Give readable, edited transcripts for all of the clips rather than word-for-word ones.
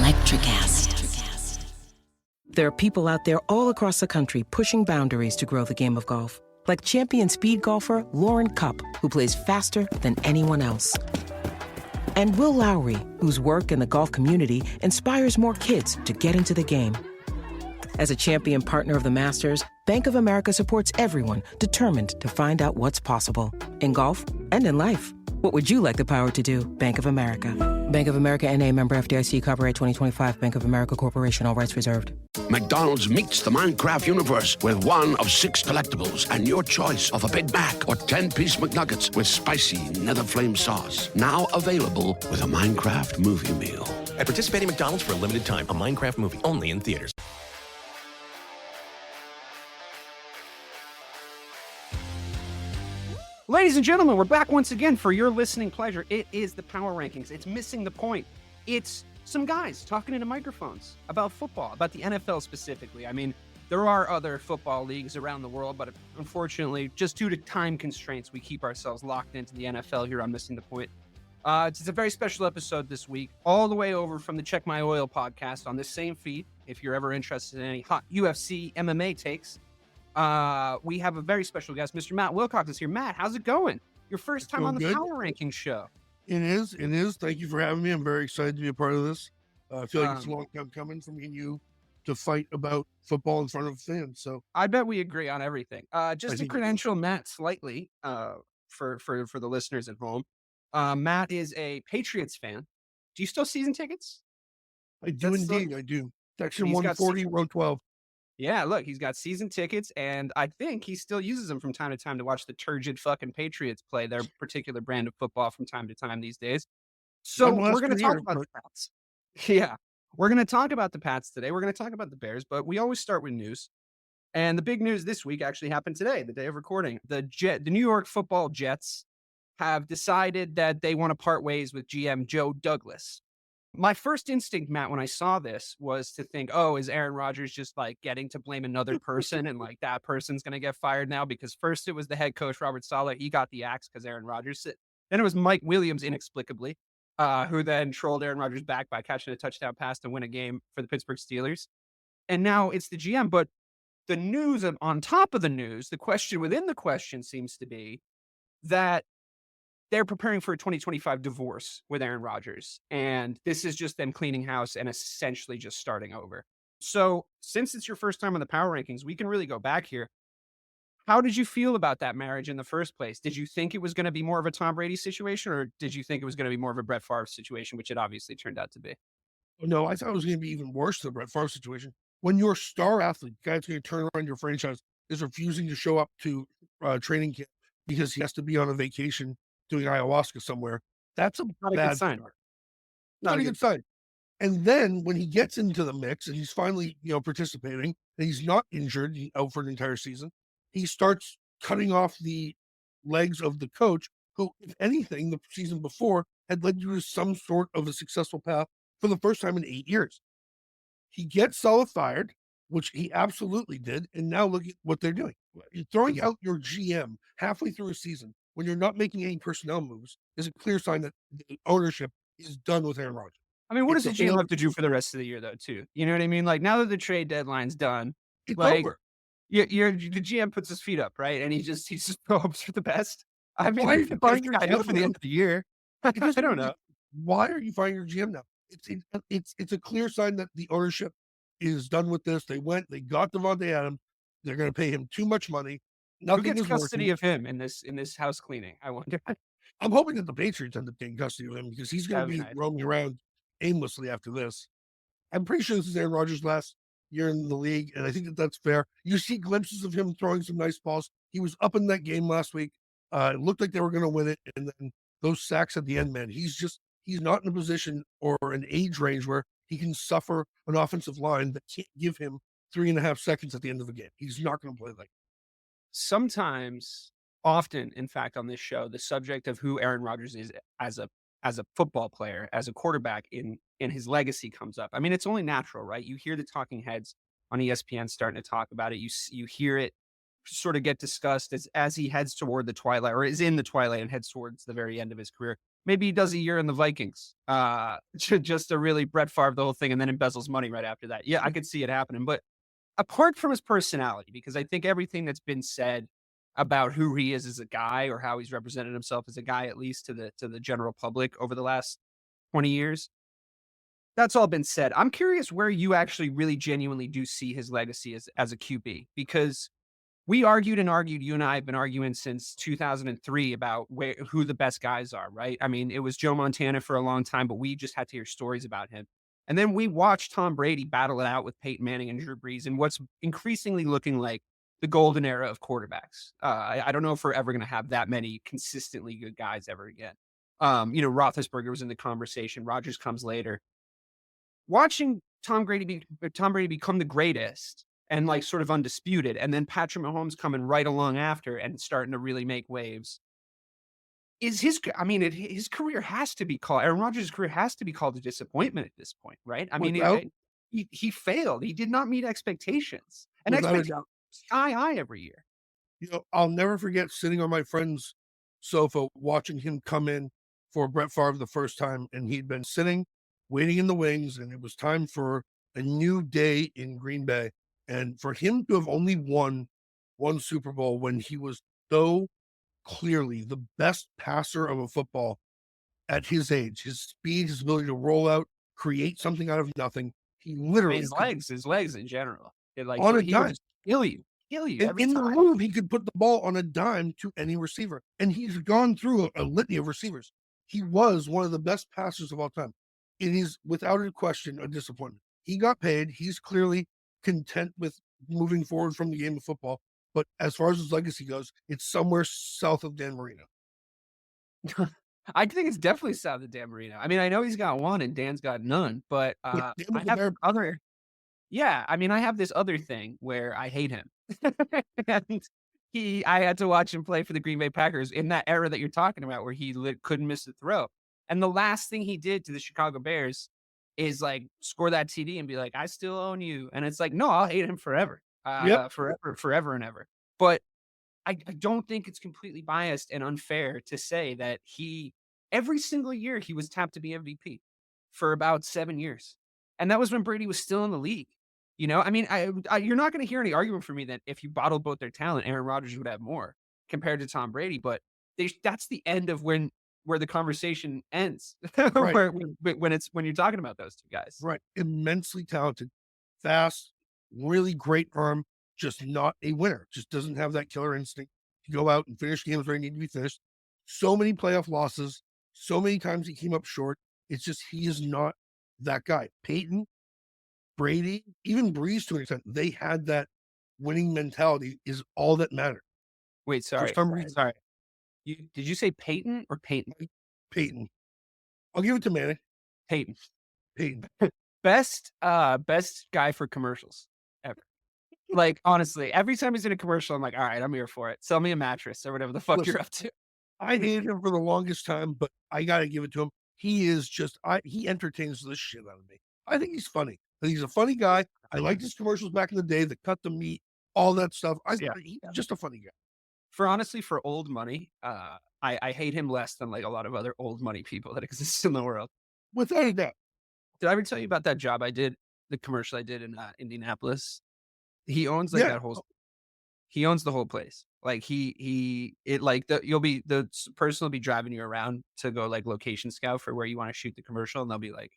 Electricast. There are people out there all across the country pushing boundaries to grow the game of golf. Like champion speed golfer Lauren Cupp, who plays faster than anyone else. And Will Lowry, whose work in the golf community inspires more kids to get into the game. As a champion partner of the Masters, Bank of America supports everyone determined to find out what's possible. In golf and in life. What would you like the power to do? Bank of America. Bank of America N.A. member FDIC, copyright 2025, Bank of America Corporation, all rights reserved. McDonald's meets the Minecraft universe with one of 6 collectibles and your choice of a Big Mac or 10-piece McNuggets with spicy Nether Flame sauce. Now available with a Minecraft movie meal. At participating McDonald's for a limited time, a Minecraft movie only in theaters. Ladies and gentlemen, we're back once again for your listening pleasure. It is the Power Rankings. It's missing the point. It's some guys talking into microphones about football, about the NFL specifically. I mean, there are other football leagues around the world, but unfortunately, just due to time constraints, we keep ourselves locked into the NFL here on Missing the Point. It's a very special episode this week, all the way over from the Check My Oil podcast on this same feed. If you're ever interested in any hot UFC MMA takes, we have a very special guest. Mr. Matt Wilcox is here. Matt, how's it going? Your first time on the Power Rankings show. It is. Thank you for having me. I'm very excited to be a part of this. I feel like it's a long time coming for me and you to fight about football in front of fans. So I bet we agree on everything. Just to credential Matt slightly for the listeners at home. Matt is a Patriots fan. Do you still season tickets? I do indeed. I do. Section 140, row 12. Yeah, look, he's got season tickets, and I think he still uses them from time to time to watch the turgid fucking Patriots play their particular brand of football from time to time these days. So we're going to talk about the Pats. Yeah, we're going to talk about the Pats today. We're going to talk about the Bears, but we always start with news. And the big news this week actually happened today, the day of recording. The New York Football Jets have decided that they want to part ways with GM Joe Douglas. My first instinct, Matt, when I saw this was to think, oh, is Aaron Rodgers just like getting to blame another person and like that person's going to get fired now? Because first it was the head coach, Robert Saleh. He got the axe because Aaron Rodgers. Then it was Mike Williams, inexplicably, who then trolled Aaron Rodgers back by catching a touchdown pass to win a game for the Pittsburgh Steelers. And now it's the GM. But the news on top of the news, the question within the question seems to be that they're preparing for a 2025 divorce with Aaron Rodgers. And this is just them cleaning house and essentially just starting over. So since it's your first time on the Power Rankings, we can really go back here. How did you feel about that marriage in the first place? Did you think it was going to be more of a Tom Brady situation, or did you think it was going to be more of a Brett Favre situation, which it obviously turned out to be? No, I thought it was going to be even worse than the Brett Favre situation. When your star athlete, the guy that's going to turn around your franchise, is refusing to show up to training camp because he has to be on a vacation doing ayahuasca somewhere, that's a bad sign. Not a good sign. And then when he gets into the mix and he's finally, participating, and he's not injured, he's out for an entire season, he starts cutting off the legs of the coach, who, if anything, the season before had led you to some sort of a successful path for the first time in 8 years. He gets Saleh fired, which he absolutely did, and now look at what they're doing. You're throwing out your GM halfway through a season when you're not making any personnel moves is a clear sign that the ownership is done with Aaron Rodgers. I mean, what does the GM have to do for the rest of the year, though, too? You know what I mean? Like, now that the trade deadline's done, it's like, over. The GM puts his feet up, right? And he just hopes for the best. I mean, why are you firing your GM for the end of the year? I don't know. Why are you firing your GM now? It's a clear sign that the ownership is done with this. They got Devontae Adams. They're going to pay him too much money. Who gets custody of him in this house cleaning? I wonder. I'm hoping that the Patriots end up getting custody of him because he's going to be roaming around aimlessly after this. I'm pretty sure this is Aaron Rodgers' last year in the league, and I think that's fair. You see glimpses of him throwing some nice balls. He was up in that game last week. It looked like they were going to win it, and then those sacks at the end, man, he's not in a position or an age range where he can suffer an offensive line that can't give him 3.5 seconds at the end of the game. He's not going to play like that. Sometimes, often, in fact, on this show, the subject of who Aaron Rodgers is as a football player, as a quarterback in his legacy comes up. I mean, it's only natural, right? You hear the talking heads on ESPN starting to talk about it. You hear it sort of get discussed as he heads toward the twilight, or is in the twilight and heads towards the very end of his career. Maybe he does a year in the Vikings, just to really Brett Favre the whole thing and then embezzles money right after that. Yeah, I could see it happening. But apart from his personality, because I think everything that's been said about who he is as a guy or how he's represented himself as a guy, at least to the general public over the last 20 years, that's all been said. I'm curious where you actually really genuinely do see his legacy as a QB, because we argued and argued. You and I have been arguing since 2003 about who the best guys are, right? I mean, it was Joe Montana for a long time, but we just had to hear stories about him. And then we watched Tom Brady battle it out with Peyton Manning and Drew Brees in what's increasingly looking like the golden era of quarterbacks. I don't know if we're ever going to have that many consistently good guys ever again. Roethlisberger was in the conversation. Rodgers comes later. Watching Tom Brady become the greatest and like sort of undisputed, and then Patrick Mahomes coming right along after and starting to really make waves. His career has to be called, Aaron Rodgers' career has to be called a disappointment at this point, right? I mean, he failed. He did not meet expectations. And expectations sky high every year. I'll never forget sitting on my friend's sofa watching him come in for Brett Favre the first time, and he'd been sitting, waiting in the wings, and it was time for a new day in Green Bay. And for him to have only won one Super Bowl when he was so clearly the best passer of a football at his age, his speed, his ability to roll out, create something out of nothing. He literally his legs in general. On a dime. Would just kill you in the room. He could put the ball on a dime to any receiver. And he's gone through a litany of receivers. He was one of the best passers of all time. It is without a question a disappointment. He got paid. He's clearly content with moving forward from the game of football. But as far as his legacy goes, it's somewhere south of Dan Marino. I think it's definitely south of Dan Marino. I mean, I know he's got one and Dan's got none, but I have other. Yeah, I mean, I have this other thing where I hate him. And I had to watch him play for the Green Bay Packers in that era that you're talking about, where he couldn't miss a throw. And the last thing he did to the Chicago Bears is like score that TD and be like, I still own you. And it's like, no, I'll hate him forever, forever and ever. But I don't think it's completely biased and unfair to say that every single year he was tapped to be MVP for about 7 years. And that was when Brady was still in the league. I mean, you're not going to hear any argument from me that if you bottled both their talent, Aaron Rodgers would have more compared to Tom Brady. But that's the end of where the conversation ends. Right. when you're talking about those two guys. Right. Immensely talented, fast, really great arm, just not a winner. Just doesn't have that killer instinct to go out and finish games where they need to be finished. So many playoff losses, so many times he came up short. It's just he is not that guy. Peyton, Brady, even Brees to an extent, they had that winning mentality is all that mattered. Wait, sorry. Sorry. Did you say Peyton or Peyton? Peyton. I'll give it to Manning. Peyton. Best guy for commercials ever. Like, honestly, every time he's in a commercial, I'm like, all right, I'm here for it. Sell me a mattress or whatever the fuck you're up to. I hated him for the longest time, but I got to give it to him. He is just, he entertains the shit out of me. I think he's funny. He's a funny guy. I liked his commercials back in the day, the cut the meat, all that stuff. He's just a funny guy. For old money, I hate him less than like a lot of other old money people that exist in the world. Without a doubt. Did I ever tell you about that job I did, the commercial I did in Indianapolis? He owns that he owns the whole place. Like the person will be driving you around to go like location scout for where you want to shoot the commercial. And they'll be like,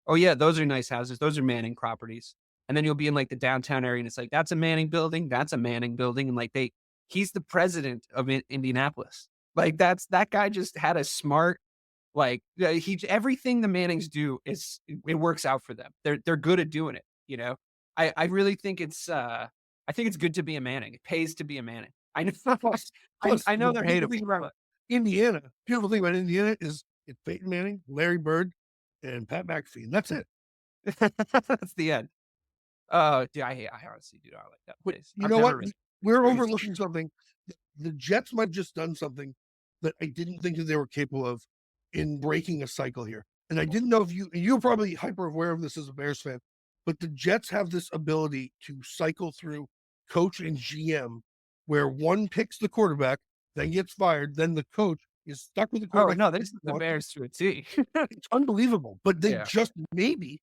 oh yeah, those are nice houses. Those are Manning properties. And then you'll be in like the downtown area and it's like, that's a Manning building. That's a Manning building. And like he's the president of Indianapolis. Like that guy just had a smart, like everything the Mannings do it works out for them. They're good at doing it. I really think it's good to be a Manning. It pays to be a Manning. I know. I know they're hateable. Indiana. Beautiful thing about Indiana is it's Peyton Manning, Larry Bird, and Pat McAfee. And that's it. That's the end. Dude, I honestly do not like that place. You know what? We're overlooking something. The Jets might have just done something that I didn't think that they were capable of in breaking a cycle here. And I didn't know if you're probably hyper aware of this as a Bears fan, but the Jets have this ability to cycle through coach and GM where one picks the quarterback, then gets fired, then the coach is stuck with the Oh, quarterback. no, this is the Bears to a T. It's unbelievable. But they Yeah. just maybe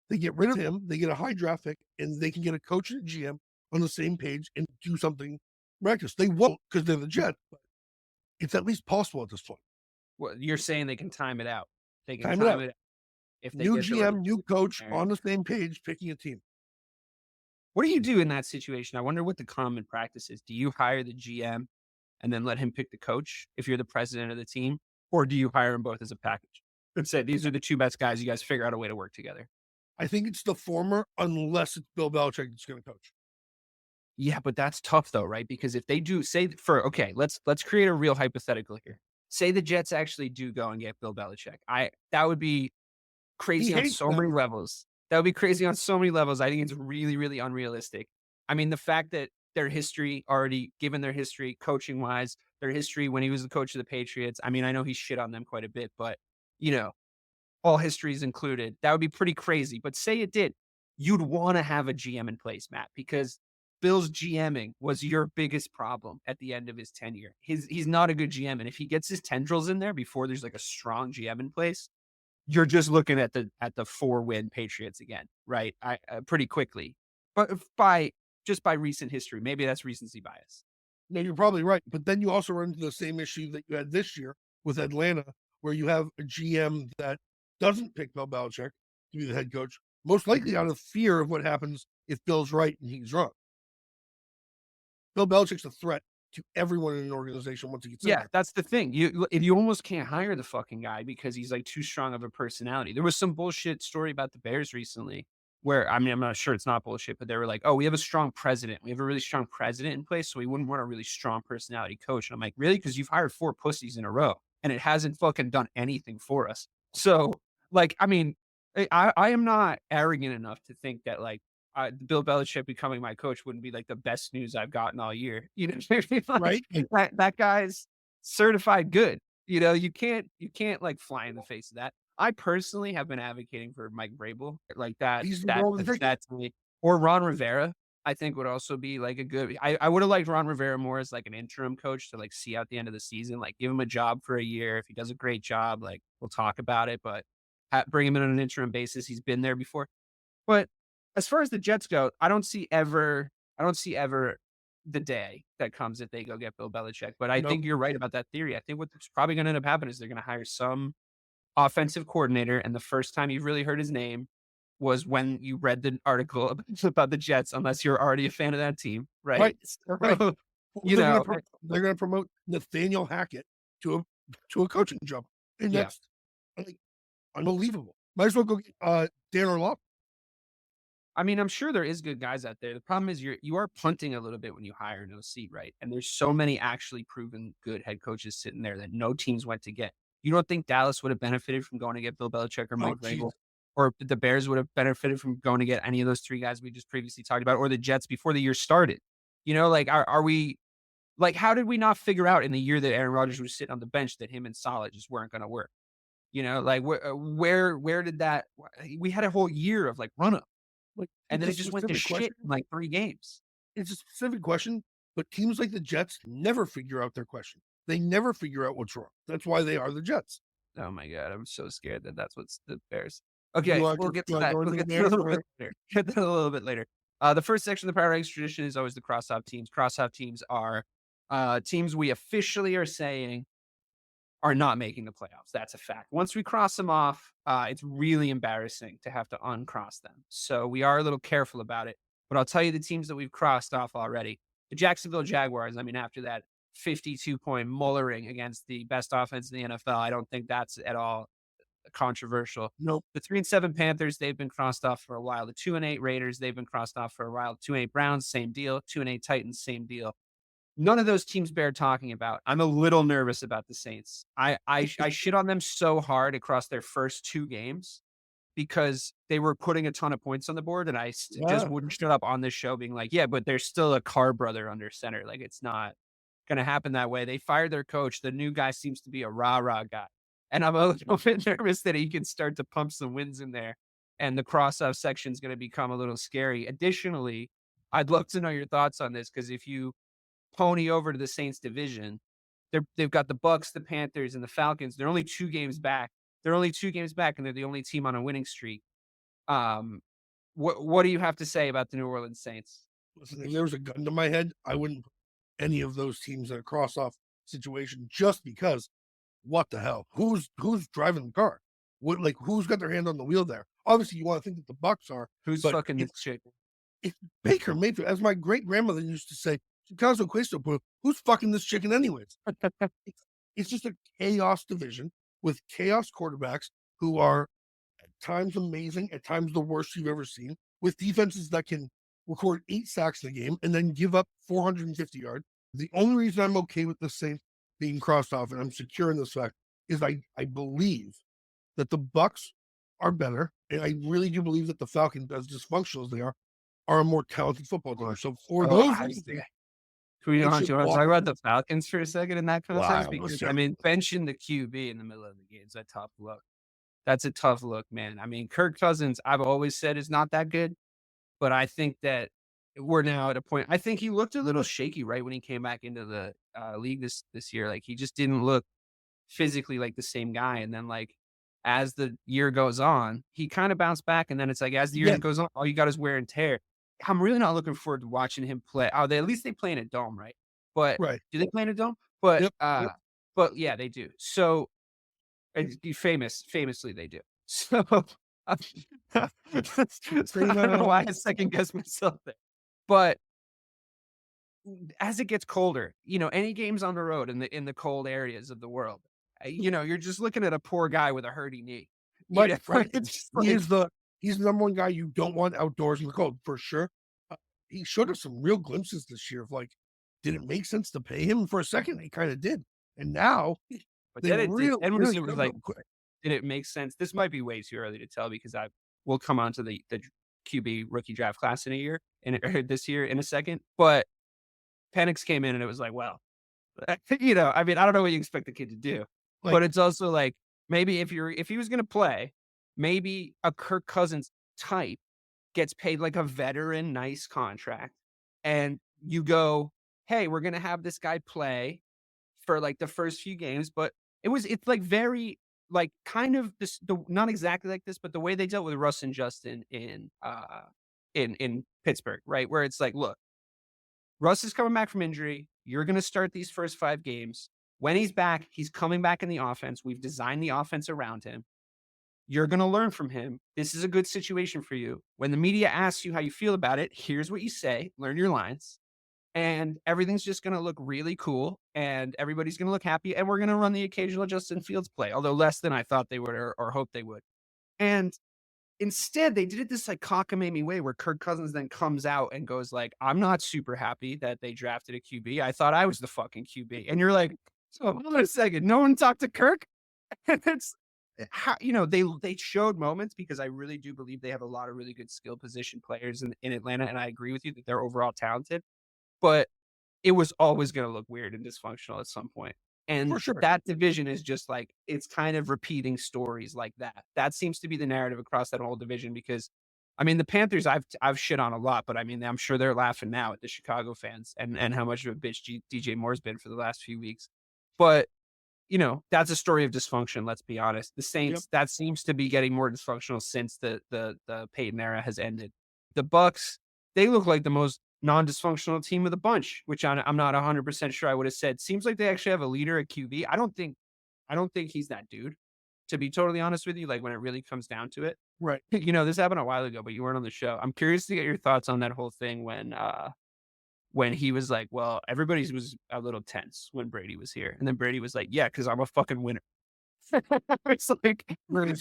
they get rid of him, they get a high draft pick, and they can get a coach and a GM on the same page and do something miraculous. They won't because they're the Jets, but it's at least possible at this point. Well, you're saying they can time it out. They can Time it out. if they New get the GM, right new coach there. on the same page, picking a team. What do you do in that situation? I wonder what the common practice is. Do you hire the GM and then let him pick the coach if you're the president of the team? Or do you hire them both as a package and say, these are the two best guys, you guys figure out a way to work together? I think it's the former, unless it's Bill Belichick that's going to coach. Yeah, but that's tough though, right? Because if they do let's create a real hypothetical here. Say the Jets actually do go and get Bill Belichick. That would be crazy on so many levels. That would be crazy on so many levels. I think it's really, really unrealistic. I mean, the fact that their history already, given their history, coaching wise, their history when he was the coach of the Patriots. I mean, I know he shit on them quite a bit, but all histories included, that would be pretty crazy. But say it did, you'd want to have a GM in place, Matt, because Bill's GMing was your biggest problem at the end of his tenure. He's not a good GM, and if he gets his tendrils in there before there's like a strong GM in place, you're just looking at the 4-win Patriots again, right? Pretty quickly, but by recent history, maybe that's recency bias. No, you're probably right. But then you also run into the same issue that you had this year with Atlanta, where you have a GM that doesn't pick Bill Belichick to be the head coach, most likely out of fear of what happens if Bill's right and he's wrong. Bill Belichick's a threat to everyone in an organization once he gets in there. That's the thing. You almost can't hire the fucking guy because he's like too strong of a personality. There was some bullshit story about the Bears recently where, I mean, I'm not sure it's not bullshit, but they were like, oh, we have a strong president. We have a really strong president in place, so we wouldn't want a really strong personality coach. And I'm like, really? Because you've hired 4 pussies in a row and it hasn't fucking done anything for us. So, like, I mean, I am not arrogant enough to think that, like, Bill Belichick becoming my coach wouldn't be like the best news I've gotten all year. You know what I mean? Like, right? That guy's certified good. You can't like fly in the face of that. I personally have been advocating for Mike Vrabel, like that. That's me. Or Ron Rivera, I think would also be like a good. I would have liked Ron Rivera more as like an interim coach to like see out the end of the season, like give him a job for a year. If he does a great job, like we'll talk about it, but bring him in on an interim basis. He's been there before. But as far as the Jets go, I don't see ever the day that comes that they go get Bill Belichick. But I think you're right about that theory. I think what's probably going to end up happening is they're going to hire some offensive coordinator, and the first time you really heard his name was when you read the article about the Jets, unless you're already a fan of that team, right? Right. So, they're going to promote Nathaniel Hackett to a coaching job, and that's like unbelievable. Might as well go get Dan Orlovsky. I mean, I'm sure there is good guys out there. The problem is you are punting a little bit when you hire an OC, right? And there's so many actually proven good head coaches sitting there that no teams went to get. You don't think Dallas would have benefited from going to get Bill Belichick or Mike Vrabel, or the Bears would have benefited from going to get any of those 3 guys we just previously talked about, or the Jets before the year started? Like, are we like, how did we not figure out in the year that Aaron Rodgers was sitting on the bench that him and Saleh just weren't going to work? Like where did that? We had a whole year of like run up. And then it just went to shit in like 3 games. It's a specific question, but teams like the Jets never figure out their question. They never figure out what's wrong. That's why they are the Jets. Oh my God, I'm so scared that that's what's the Bears. Okay, we'll get to that. We'll get to that a little bit later. Get that a little bit later. The first section of the Power Rankings tradition is always the cross-off teams. Cross-off teams are teams we officially are saying are not making the playoffs. That's a fact. Once we cross them off, it's really embarrassing to have to uncross them. So we are a little careful about it. But I'll tell you the teams that we've crossed off already. The Jacksonville Jaguars, I mean, after that 52-point mullering against the best offense in the NFL, I don't think that's at all controversial. Nope. The 3-7 Panthers, they've been crossed off for a while. The 2-8 Raiders, they've been crossed off for a while. 2-8 Browns, same deal. 2-8 Titans, same deal. None of those teams bear talking about. I'm a little nervous about the Saints. I shit on them so hard across their first 2 games because they were putting a ton of points on the board, and I just wouldn't shut up on this show being like, yeah, but there's still a Carr brother under center. Like, it's not going to happen that way. They fired their coach. The new guy seems to be a rah-rah guy. And I'm a little bit nervous that he can start to pump some wins in there, and the cross-off section is going to become a little scary. Additionally, I'd love to know your thoughts on this, because if you pony over to the Saints division, they've got the Bucks, the Panthers, and the Falcons. They're only 2 games back. They're only 2 games back, and they're the only team on a winning streak. What do you have to say about the New Orleans Saints? Listen, if there was a gun to my head, I wouldn't put any of those teams in a cross-off situation just because what the hell? Who's driving the car? Who's got their hand on the wheel there? Obviously, you want to think that the Bucks are. Who's fucking this chick? It's Baker Mayfield. As my great grandmother used to say, who's fucking this chicken anyways? It's just a chaos division with chaos quarterbacks who are at times amazing, at times the worst you've ever seen, with defenses that can record 8 sacks in a game and then give up 450 yards. The only reason I'm okay with the Saints being crossed off, and I'm secure in this fact, is I believe that the Bucks are better, and I really do believe that the Falcons, as dysfunctional as they are a more talented football team. So for those reasons, do you want to talk about the Falcons for a second in that context? Wow, because I mean, benching the QB in the middle of the game is a tough look. That's a tough look, man. I mean, Kirk Cousins, I've always said is not that good, but I think that we're now at a point. I think he looked a little shaky right when he came back into the league this year. Like he just didn't look physically like the same guy. And then like as the year goes on, he kind of bounced back. And then it's like as the year goes on, all you got is wear and tear. I'm really not looking forward to watching him play. Oh, at least they play in a dome, right? But do they play in a dome? But but yeah, they do. So famously they do. So I don't know why I second guess myself there. But as it gets colder, any games on the road in the cold areas of the world, you're just looking at a poor guy with a hurty knee. Right. He's the number one guy you don't want outdoors in the cold, for sure. He showed us some real glimpses this year of like, did it make sense to pay him? For a second, it kind of did. And now, but then it was like, did it make sense? This might be way too early to tell because we'll come on to the QB rookie draft class this year in a second. But Penix came in and it was like, well, I mean, I don't know what you expect the kid to do, but it's also like, maybe if he was going to play, maybe a Kirk Cousins type gets paid like a veteran, nice contract. And you go, hey, we're going to have this guy play for like the first few games, but it's like very like kind of not exactly like this, but the way they dealt with Russ and Justin in Pittsburgh, right? Where it's like, look, Russ is coming back from injury. You're going to start these first 5 games. When he's back, he's coming back in the offense. We've designed the offense around him. You're going to learn from him. This is a good situation for you. When the media asks you how you feel about it, here's what you say. Learn your lines. And everything's just going to look really cool. And everybody's going to look happy. And we're going to run the occasional Justin Fields play, although less than I thought they would or hoped they would. And instead, they did it this like cockamamie way where Kirk Cousins then comes out and goes like, I'm not super happy that they drafted a QB. I thought I was the fucking QB. And you're like, so hold on a second. No one talked to Kirk? And it's how, they showed moments because I really do believe they have a lot of really good skill position players in Atlanta. And I agree with you that they're overall talented, but it was always going to look weird and dysfunctional at some point. And that division is just like, it's kind of repeating stories like that. That seems to be the narrative across that whole division because, I mean, the Panthers I've shit on a lot, but I mean, I'm sure they're laughing now at the Chicago fans and how much of a bitch DJ Moore's been for the last few weeks. But, that's a story of dysfunction, let's be honest. The Saints, that seems to be getting more dysfunctional since the Peyton era has ended. The Bucks, they look like the most non-dysfunctional team of the bunch, which I'm not 100% sure I would have said. Seems like they actually have a leader at QB. I don't think he's that dude, to be totally honest with you, like when it really comes down to it. Right. This happened a while ago, but you weren't on the show. I'm curious to get your thoughts on that whole thing when he was like, well, everybody was a little tense when Brady was here. And then Brady was like, yeah, because I'm a fucking winner. It's like,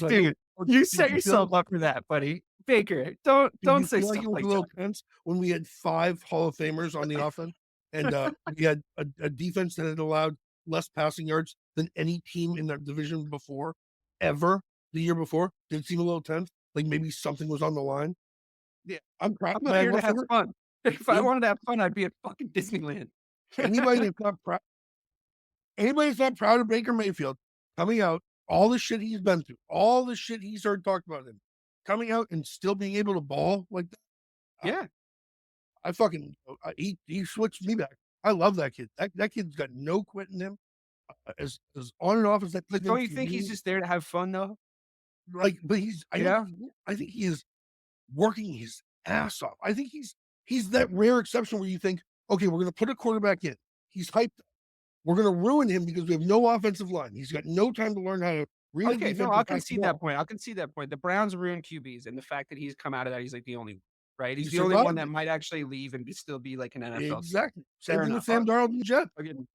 dude, you set yourself up for that, buddy. Baker, don't say something like that. A little tense when we had 5 Hall of Famers on the offense, and we had a defense that had allowed less passing yards than any team in that division before, ever. The year before, did it seem a little tense? Like maybe something was on the line. Yeah, I'm proud. I'm here to have fun. If I wanted to have fun, I'd be at fucking Disneyland. Anybody that's not proud of Baker Mayfield coming out, all the shit he's been through, all the shit he's heard talked about him, coming out and still being able to ball like that. Yeah. He switched me back. I love that kid. That kid's got no quit in him. as on and off as that. But don't you think he's just there to have fun though? Like, but Yeah. I think he is working his ass off. I think he's that rare exception where you think, okay, we're going to put a quarterback in. He's hyped. We're going to ruin him because we have no offensive line. He's got no time to learn how to read. Okay, no, I can see that point. I can see that point. The Browns ruin QBs, and the fact that he's come out of that, he's like the only one, right? He's the only one that might actually leave and still be like an NFL. Exactly. Same thing with Sam Darnold and the Jets. Again,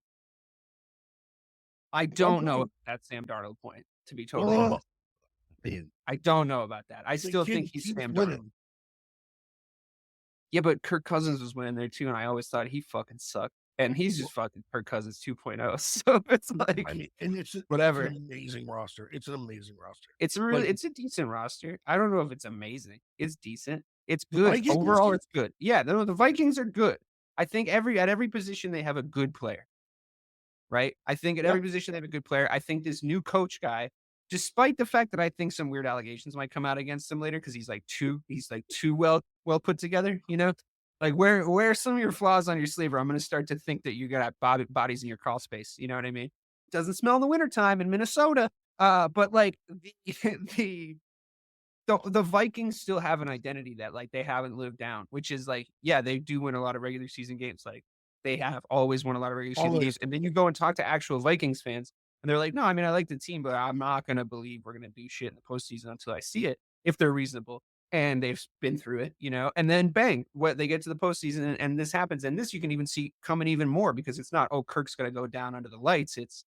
I don't know that Sam Darnold point, to be totally honest. I don't know about that. I still think he's Sam Darnold. Yeah, but Kirk Cousins was winning there too, and I always thought he fucking sucked. And he's just fucking Kirk Cousins 2.0. So it's like, I mean, and it's whatever. It's an amazing roster. It's an amazing roster. It's a decent roster. I don't know if it's amazing. It's decent. It's good. Overall, it's good. Yeah, the Vikings are good. I think at every position they have a good player. Right? I think at every position they have a good player. I think this new coach guy, despite the fact that I think some weird allegations might come out against him later because he's too well put together, you know? Like, where are some of your flaws on your sleeve? Or I'm going to start to think that you got bodies in your crawl space. You know what I mean? It doesn't smell in the wintertime in Minnesota. But like the Vikings still have an identity that like they haven't lived down, which is like, yeah, they do win a lot of regular season games. Like they have always won a lot of regular season games. And then you go and talk to actual Vikings fans and they're like, no, I mean, I like the team, but I'm not going to believe we're going to do shit in the postseason until I see it, if they're reasonable. And they've been through it, you know, and then bang, they get to the postseason and this happens. And this you can even see coming even more because it's not, oh, Kirk's going to go down under the lights. It's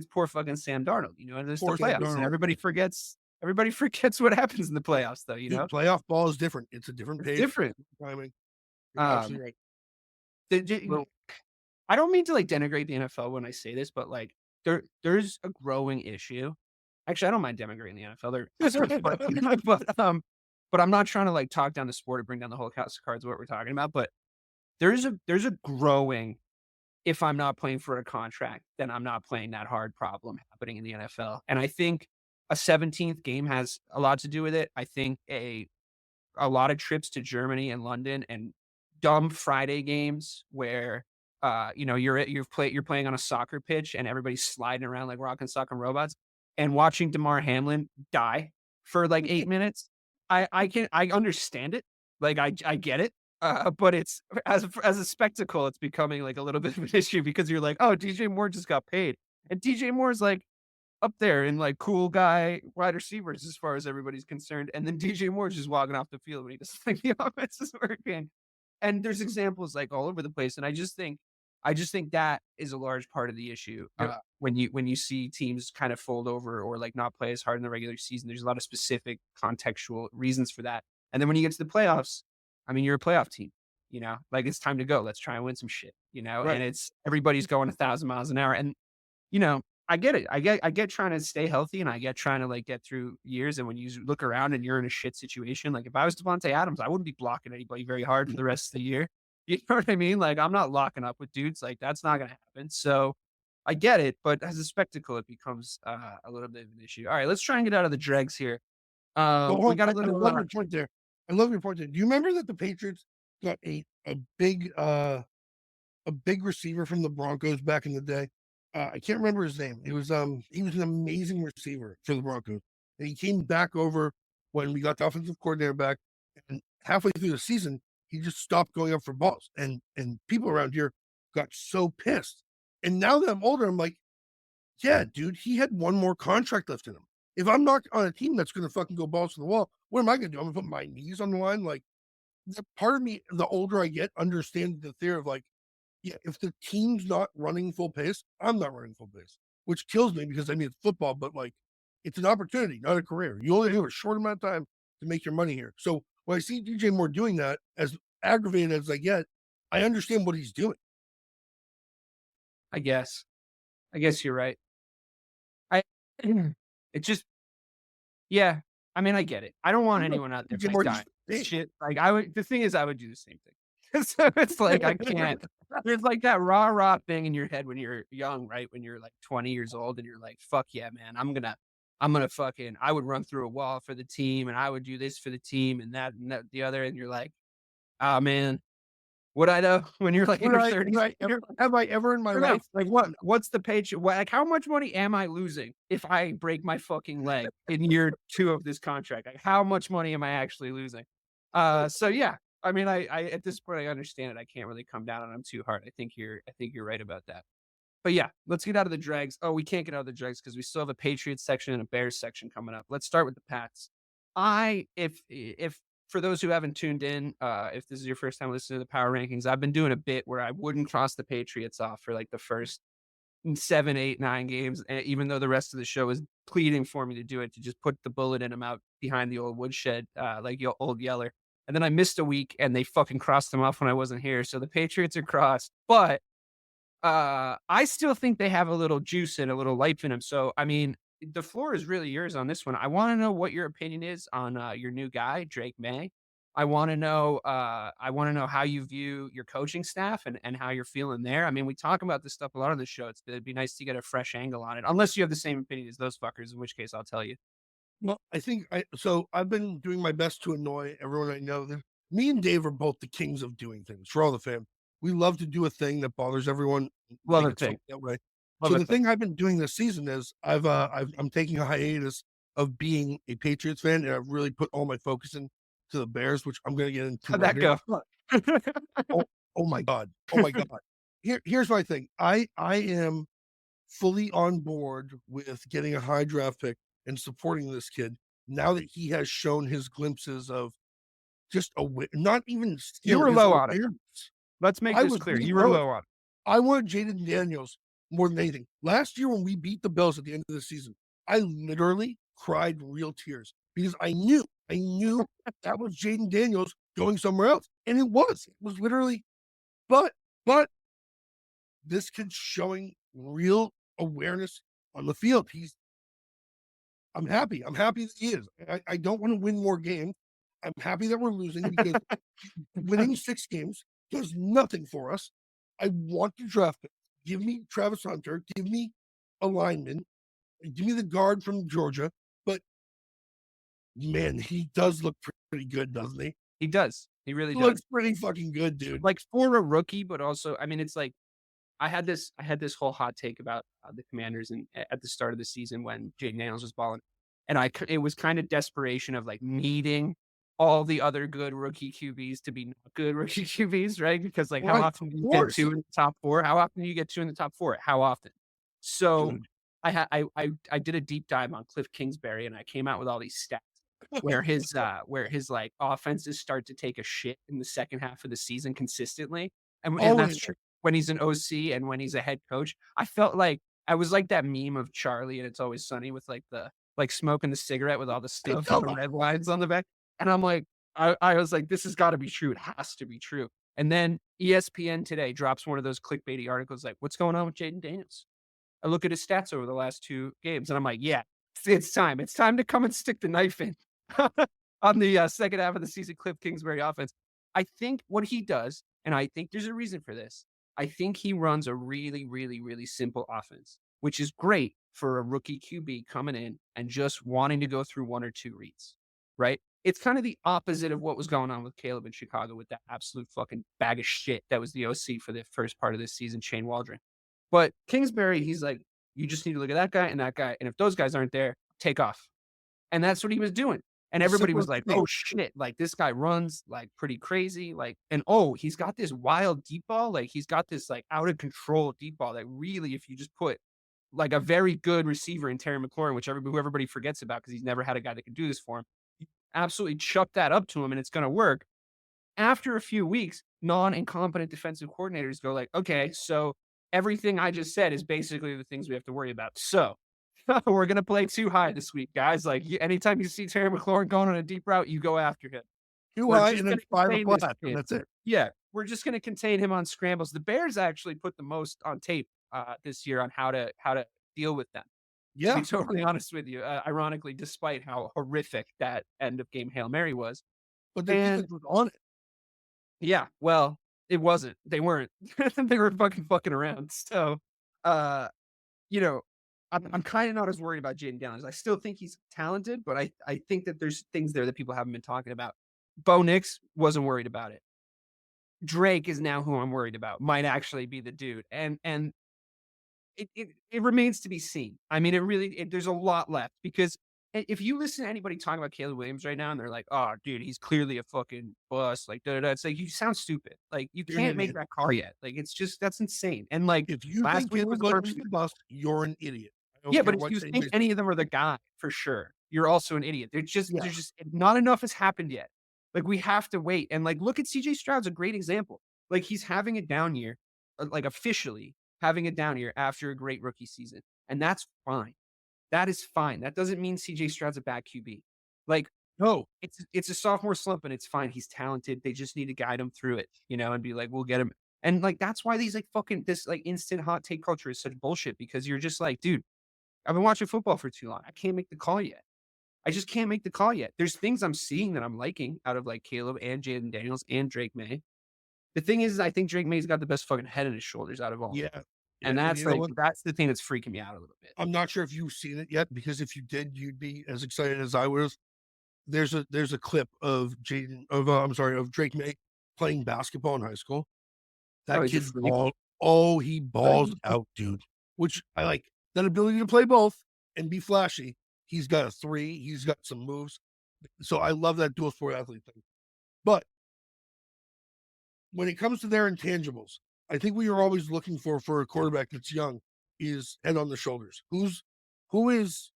poor fucking Sam Darnold, you know, and there's the playoffs and everybody forgets what happens in the playoffs though, you know. Playoff ball is different. It's a different page. It's different. Timing. Absolutely right. I don't mean to like denigrate the NFL when I say this, but like there's a growing issue. Actually, I don't mind denigrating the NFL. But I'm not trying to like talk down the sport or bring down the whole house of cards what we're talking about. But there's a growing, if I'm not playing for a contract, then I'm not playing that hard problem happening in the NFL. And I think a 17th game has a lot to do with it. I think a lot of trips to Germany and London and dumb Friday games where you know, you're playing on a soccer pitch and everybody's sliding around like rock and sock and robots. And watching DeMar Hamlin die for like 8 minutes, I understand it. Like I get it. But it's as a spectacle, it's becoming like a little bit of an issue because you're like, oh, DJ Moore just got paid. And DJ Moore's like up there in like cool guy wide receivers as far as everybody's concerned. And then DJ Moore's just walking off the field when he doesn't think the offense is working. And there's examples like all over the place. And I just think that is a large part of the issue. When you see teams kind of fold over or like not play as hard in the regular season, there's a lot of specific contextual reasons for that. And then when you get to the playoffs, I mean, you're a playoff team, you know, like it's time to go. Let's try and win some shit, you know, right. And it's everybody's going 1,000 miles an hour. And, you know, I get it. I get trying to stay healthy and I get trying to like get through years. And when you look around and you're in a shit situation, like if I was Devontae Adams, I wouldn't be blocking anybody very hard for the rest of the year. You know what I mean? Like I'm not locking up with dudes. Like that's not going to happen. So I get it. But as a spectacle, it becomes a little bit of an issue. All right, let's try and get out of the dregs here. We got a little. I love your point there. I love your point there. Do you remember that the Patriots got a big receiver from the Broncos back in the day? I can't remember his name. He was an amazing receiver for the Broncos. And he came back over when we got the offensive coordinator back. And halfway through the season, he just stopped going up for balls. And people around here got so pissed. And now that I'm older, I'm like, yeah, dude, he had one more contract left in him. If I'm not on a team that's going to fucking go balls to the wall, what am I going to do? I'm going to put my knees on the line. Like, that part of me, the older I get, understands the theory of like, yeah, if the team's not running full pace, I'm not running full pace, which kills me because I mean, it's football, but like, it's an opportunity, not a career. You only have a short amount of time to make your money here. So when I see DJ Moore doing that, as aggravated as I get, I understand what he's doing. I guess you're right. It just, yeah. I mean, I get it. I don't want anyone out there dying. Shit. Like the thing is, I would do the same thing. So it's like, I can't. There's like that rah thing in your head when you're young, right? When you're like 20 years old and you're like, fuck yeah, man, I'm gonna fucking, I would run through a wall for the team and I would do this for the team and that the other. And you're like, oh man, Would I know when you're like in your 30s? Have I ever in my life? Like what's the Patriot? Like how much money am I losing if I break my fucking leg in year 2 of this contract? Like how much money am I actually losing? So yeah, I mean, I at this point I understand it. I can't really come down on him too hard. I think you're right about that. But yeah, let's get out of the dregs. Oh, we can't get out of the dregs because we still have a Patriots section and a Bears section coming up. Let's start with the Pats. If for those who haven't tuned in, if this is your first time listening to the power rankings, I've been doing a bit where I wouldn't cross the Patriots off for like the first 7, 8, 9 games, even though the rest of the show is pleading for me to do it, to just put the bullet in them out behind the old woodshed, like your old Yeller. And then I missed a week and they fucking crossed them off when I wasn't here. So the Patriots are crossed, but I still think they have a little juice and a little life in them. So, I mean, the floor is really yours on this one. I want to know what your opinion is on your new guy, Drake May. I want to know how you view your coaching staff and how you're feeling there. I mean, we talk about this stuff a lot on the show. It'd be nice to get a fresh angle on it, unless you have the same opinion as those fuckers, in which case I'll tell you. Well, I've been doing my best to annoy everyone I know. Me and Dave are both the kings of doing things for all the fam. We love to do a thing that bothers everyone. Love it thing. That way. So the thing I've been doing this season is I'm taking a hiatus of being a Patriots fan, and I've really put all my focus into the Bears, which I'm going to get into. How'd that go? Oh my god! Oh my god! Here's my thing. I am fully on board with getting a high draft pick and supporting this kid now that he has shown his glimpses of just not even skill. You were low on it. Let's make this clear. You were low on it. I wanted Jaden Daniels more than anything. Last year when we beat the Bills at the end of the season, I literally cried real tears because I knew that was Jaden Daniels going somewhere else. And it was literally, but this kid's showing real awareness on the field. I'm happy. I'm happy that he is. I don't want to win more games. I'm happy that we're losing because winning 6 games does nothing for us. I want to draft it. Give me Travis Hunter. Give me a lineman. Give me the guard from Georgia. But man, he does look pretty good, doesn't he? He does. He really does. Looks pretty fucking good, dude. Like for a rookie, but also, I mean, it's like I had this whole hot take about the Commanders and at the start of the season when Jaden Daniels was balling, and it was kind of desperation of like needing all the other good rookie QBs to be not good rookie QBs, right? Because like how often do you get 2 in the top 4? How often do you get 2 in the top 4? How often? So I did a deep dive on Cliff Kingsbury and I came out with all these stats where his like offenses start to take a shit in the second half of the season consistently. And that's true when he's an OC and when he's a head coach. I felt like I was like that meme of Charlie and It's Always Sunny with like the smoking the cigarette with all the stuff and the red lines on the back. And I'm like, I was like, this has got to be true. It has to be true. And then ESPN today drops one of those clickbaity articles like, what's going on with Jaden Daniels? I look at his stats over the last 2 games and I'm like, yeah, it's time. It's time to come and stick the knife in on the second half of the season Cliff Kingsbury offense. I think what he does, and I think there's a reason for this, I think he runs a really, really, really simple offense, which is great for a rookie QB coming in and just wanting to go through 1 or 2 reads, right? It's kind of the opposite of what was going on with Caleb in Chicago with that absolute fucking bag of shit that was the OC for the first part of this season, Shane Waldron. But Kingsbury, he's like, you just need to look at that guy and that guy. And if those guys aren't there, take off. And that's what he was doing. And everybody was like, oh shit, like this guy runs like pretty crazy. Like, and oh, he's got this wild deep ball. Like he's got this like out of control deep ball that really, if you just put like a very good receiver in Terry McLaurin, who everybody forgets about because he's never had a guy that could do this for him, absolutely chuck that up to him and it's going to work. After a few weeks, non-incompetent defensive coordinators go like, okay, so everything I just said is basically the things we have to worry about. So we're going to play too high this week, guys. Like anytime you see Terry McLaurin going on a deep route, you go after him. Too high and then 5 o'clock. That's it. Yeah. We're just going to contain him on scrambles. The Bears actually put the most on tape this year on how to deal with them. Yeah. To be totally honest with you, ironically, despite how horrific that end of game Hail Mary was. But the defense was on it. Yeah, well, it wasn't. They weren't. They were fucking around. So, you know, I'm kind of not as worried about Jaden Daniels. I still think he's talented, but I think that there's things there that people haven't been talking about. Bo Nix wasn't worried about it. Drake is now who I'm worried about. Might actually be the dude. And it remains to be seen. I mean, there's a lot left because if you listen to anybody talking about Caleb Williams right now and they're like, oh, dude, he's clearly a fucking bust, like, da da da. It's like, you sound stupid. Like, you can't make that call yet. Like, it's just, that's insane. And like, if you last think week Caleb was Williams is a bust, you're an idiot. yeah, but if you think any of them are the guy, for sure, you're also an idiot. There's just not enough has happened yet. Like, we have to wait. And like, look at CJ Stroud's a great example. Like, he's having a down year, like officially having a down year after a great rookie season. And that's fine. That is fine. That doesn't mean CJ Stroud's a bad QB. Like, no, it's a sophomore slump and it's fine. He's talented. They just need to guide him through it, and be like, we'll get him. And like, that's why these like fucking, this like instant hot take culture is such bullshit, because you're just like, dude, I've been watching football for too long. I can't make the call yet. I just can't make the call yet. There's things I'm seeing that I'm liking out of like Caleb and Jaden Daniels and Drake May. The thing is I think Drake May's got the best fucking head on his shoulders out of all. Yeah. And that's that's the thing that's freaking me out a little bit. I'm not sure if you've seen it yet, because if you did, you'd be as excited as I was. There's a clip of Drake May playing basketball in high school. That kid's he balls out, dude. Which I like. That ability to play both and be flashy. He's got a 3. He's got some moves. So I love that dual sport athlete thing. But when it comes to their intangibles, I think what you're always looking for a quarterback that's young is head on the shoulders. Who is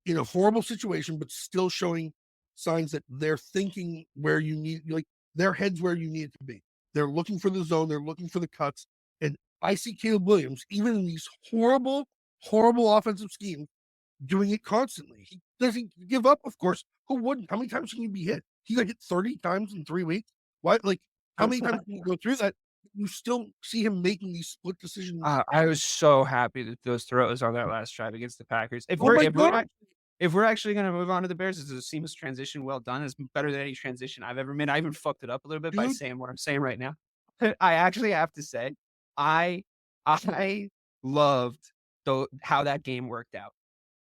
in a horrible situation, but still showing signs that they're thinking where you need, like their head's where you need it to be. They're looking for the zone. They're looking for the cuts. And I see Caleb Williams, even in these horrible offensive schemes, doing it constantly. He doesn't give up, of course. Who wouldn't? How many times can you be hit? He got hit 30 times in 3 weeks. Why? Like, how many times can you go through that? You still see him making these split decisions. I was so happy that those throws on that last drive against the Packers. If we're actually going to move on to the Bears, this is a seamless transition. Well done. It's better than any transition I've ever made. I even fucked it up a little bit by saying what I'm saying right now. I actually have to say, I loved how that game worked out.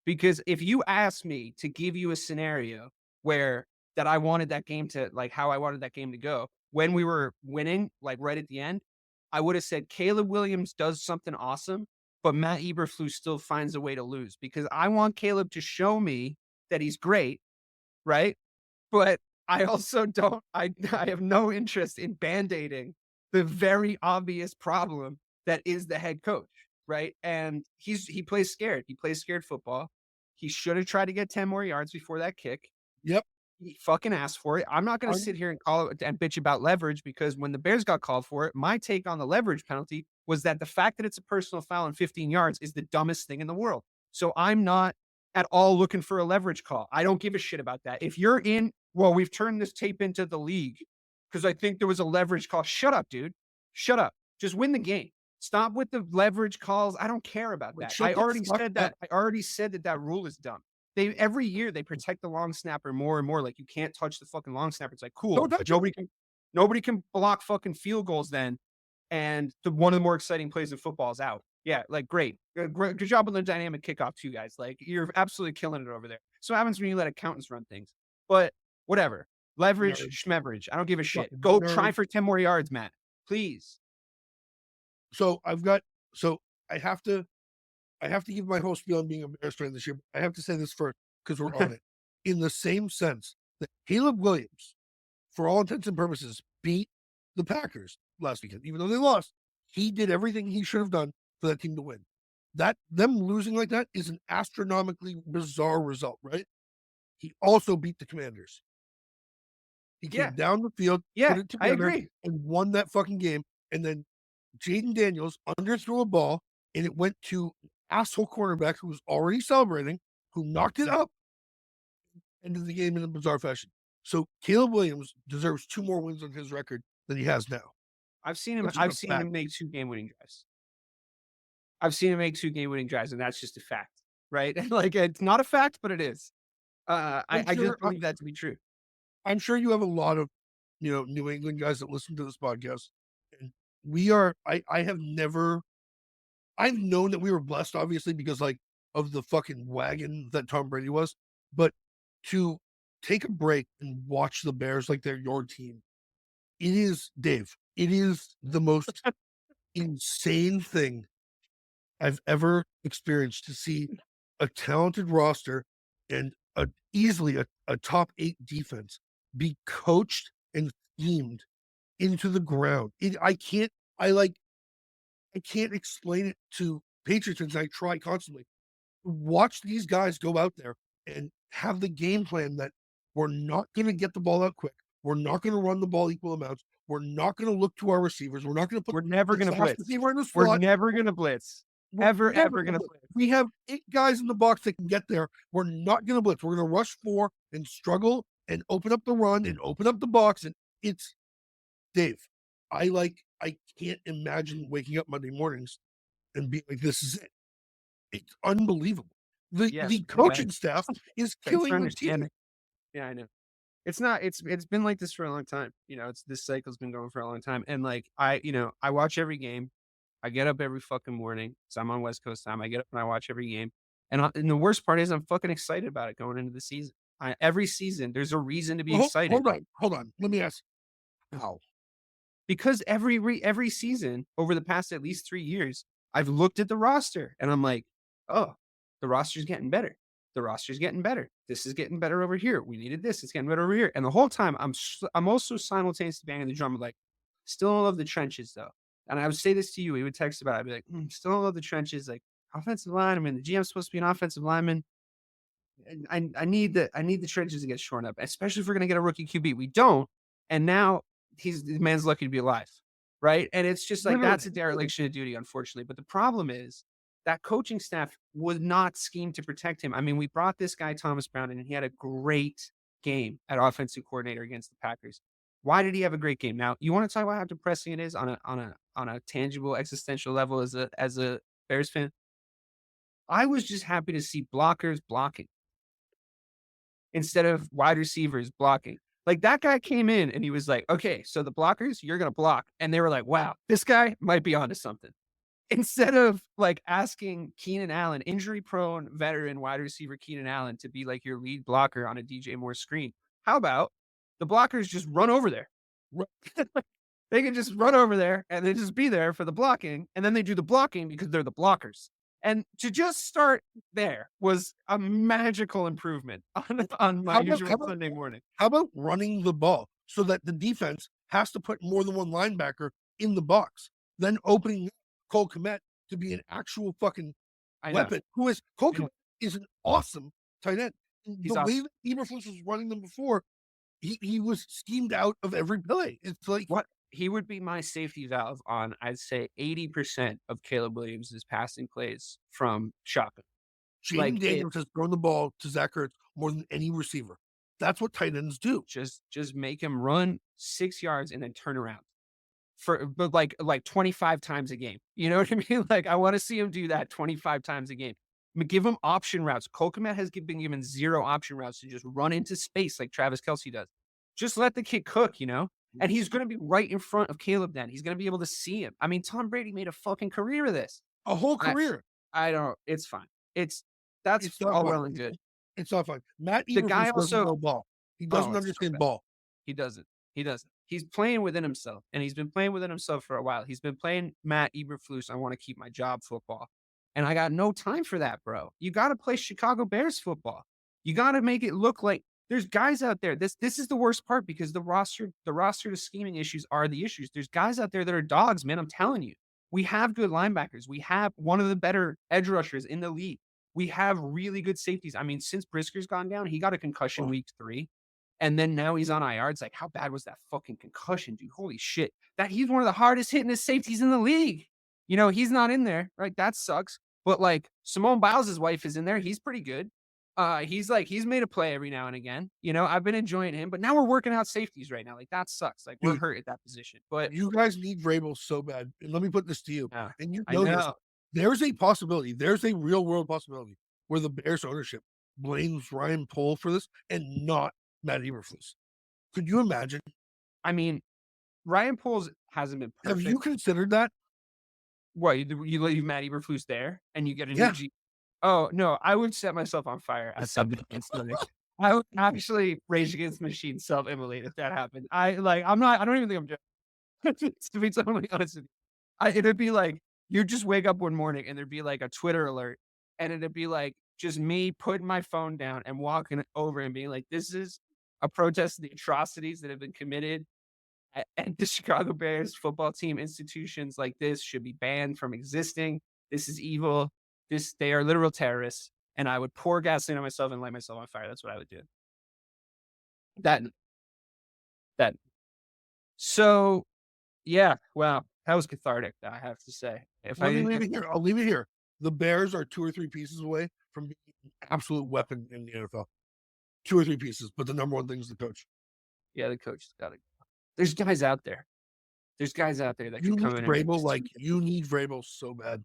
Because if you asked me to give you a scenario where that I wanted that game to, like, how I wanted that game to go when we were winning, like right at the end, I would have said Caleb Williams does something awesome, but Matt Eberflus still finds a way to lose, because I want Caleb to show me that he's great, right? But I also don't, I have no interest in band-aiding the very obvious problem that is the head coach, right? And he plays scared. He plays scared football. He should have tried to get 10 more yards before that kick. Yep. He fucking asked for it. I'm not going to sit here and call it and bitch about leverage, because when the Bears got called for it, my take on the leverage penalty was that the fact that it's a personal foul in 15 yards is the dumbest thing in the world. So I'm not at all looking for a leverage call. I don't give a shit about that. If you're we've turned this tape into the league because I think there was a leverage call. Shut up, dude. Shut up. Just win the game. Stop with the leverage calls. I don't care about that. I already said that rule is dumb. Every year they protect the long snapper more and more. Like, you can't touch the fucking long snapper. It's like, cool. Nobody can block fucking field goals then. And one of the more exciting plays in football is out. Yeah, like, great. Good job on the dynamic kickoff too, guys. Like, you're absolutely killing it over there. So what happens when you let accountants run things? But whatever. Leverage, schmeverage. I don't give a shit. Go try for 10 more yards, Matt. Please. So I have to give my whole spiel on being a Bears fan this year. I have to say this first, because we're on it. In the same sense that Caleb Williams, for all intents and purposes, beat the Packers last weekend, even though they lost. He did everything he should have done for that team to win. Them losing like that is an astronomically bizarre result, right? He also beat the Commanders. He came down the field, put it together, I agree, and won that fucking game. And then Jaden Daniels underthrew a ball, and it went to asshole cornerback who was already celebrating, who knocked it up, ended the game in a bizarre fashion. So Caleb Williams deserves 2 more wins on his record than he has now. I've seen him make 2 game-winning drives. And that's just a fact, right? Like, it's not a fact, but it is. I just believe that to be true. I'm sure you have a lot of, New England guys that listen to this podcast. And I've known that we were blessed, obviously, because of the fucking wagon that Tom Brady was. But to take a break and watch the Bears like they're your team, it is It is the most insane thing I've ever experienced to see a talented roster and easily a top 8 defense be coached and schemed into the ground. I can't explain it to Patriots fans. I try constantly. Watch these guys go out there and have the game plan that we're not going to get the ball out quick. We're not going to run the ball equal amounts. We're not going to look to our receivers. We're not going to put. We're never going to blitz. We're never going to blitz. Ever going to blitz. We have 8 guys in the box that can get there. We're not going to blitz. We're going to rush 4 and struggle and open up the run and open up the box. And it's Dave. I can't imagine waking up Monday mornings and being like, this is it. It's unbelievable. The coaching staff is killing the team. Yeah, I know. It's been like this for a long time. This cycle's been going for a long time. And I watch every game. I get up every fucking morning. So I'm on West Coast time. I get up and I watch every game. And the worst part is I'm fucking excited about it going into the season. Every season, there's a reason to be excited. Hold on. Let me ask. How? Because every season over the past at least 3 years, I've looked at the roster and I'm like, oh, the roster's getting better. The roster's getting better. This is getting better over here. We needed this. It's getting better over here. And the whole time I'm also simultaneously banging the drum like, still don't love the trenches though. And I would say this to you. We would text about it. I'd be like, still don't love the trenches. Like offensive line. I mean, the GM's supposed to be an offensive lineman. I need the trenches to get shorn up, especially if we're going to get a rookie QB. We don't. And now the man's lucky to be alive. Right. And it's just like, that's a dereliction of duty, unfortunately. But the problem is that coaching staff was not schemed to protect him. I mean, we brought this guy, Thomas Brown, in, and he had a great game at offensive coordinator against the Packers. Why did he have a great game? Now, you want to talk about how depressing it is on a tangible existential level as a Bears fan? I was just happy to see blockers blocking instead of wide receivers blocking. Like that guy came in and he was like, okay, so the blockers, you're going to block. And they were like, wow, this guy might be onto something. Instead of asking Keenan Allen, injury prone veteran wide receiver Keenan Allen, to be like your lead blocker on a DJ Moore screen, how about the blockers just run over there? They can just run over there and they just be there for the blocking. And then they do the blocking because they're the blockers. And to just start there was a magical improvement on my usual Sunday morning. How about running the ball so that the defense has to put more than one linebacker in the box, then opening Cole Kmet to be an actual fucking weapon? Cole Kmet is an awesome tight end. The way that Eberflus was running them before, he was schemed out of every play. It's like what he would be my safety valve on, I'd say 80% of Caleb Williams' passing plays from shotgun. Jaden Daniels has thrown the ball to Zach Ertz more than any receiver. That's what tight ends do. Just make him run 6 yards and then turn around but like 25 times a game. You know what I mean? Like I want to see him do that 25 times a game. Give him option routes. Cole Kmet has been given 0 option routes to just run into space like Travis Kelce does. Just let the kid cook, And he's going to be right in front of Caleb then. He's going to be able to see him. I mean, Tom Brady made a fucking career of this. A whole career. It's fine. That's all well and good. It's not fine. Matt Eberflus doesn't know ball. He doesn't understand ball. He doesn't. He's playing within himself, and he's been playing within himself for a while. He's been playing Matt Eberflus, I want to keep my job football. And I got no time for that, bro. You got to play Chicago Bears football. You got to make it look like there's guys out there. This is the worst part because the roster to scheming issues are the issues. There's guys out there that are dogs, man. I'm telling you. We have good linebackers. We have one of the better edge rushers in the league. We have really good safeties. I mean, since Brisker's gone down, he got a concussion week 3. And then now he's on IR. It's like, how bad was that fucking concussion, dude? Holy shit. That he's one of the hardest hitting safeties in the league. He's not in there, right? That sucks. But Simone Biles' wife is in there. He's pretty good. He's made a play every now and again. I've been enjoying him, but now we're working out safeties right now. That sucks. We're hurt at that position. But you guys need Vrabel so bad. And let me put this to you. And you know this. There's a possibility. There's a real world possibility where the Bears ownership blames Ryan Pohl for this and not Matt Eberflus. Could you imagine? I mean, Ryan Pohl hasn't been perfect. Have you considered that? What, you leave Matt Eberflus there and you get a new G? Oh, no, I would set myself on fire as something instantly. I would actually Rage Against the Machine self-immolate if that happened. I don't even think I'm joking. To be totally honest with you, it'd be like you just wake up one morning and there'd be like a Twitter alert, and it'd be like just me putting my phone down and walking over and being like, "This is a protest of the atrocities that have been committed, and the Chicago Bears football team institutions like this should be banned from existing. This is evil. They are literal terrorists." And I would pour gasoline on myself and light myself on fire. That's what I would do. That that. So yeah, wow, that was cathartic, I have to say. If Let I me didn't leave get it here. I'll leave it here. The Bears are 2 or 3 pieces away from being an absolute weapon in the NFL. 2 or 3 pieces, but the number one thing is the coach. yeah, the coach has got to. There's guys out there. There's guys out there that You could come need in and Vrabel, like, you need Vrabel so bad.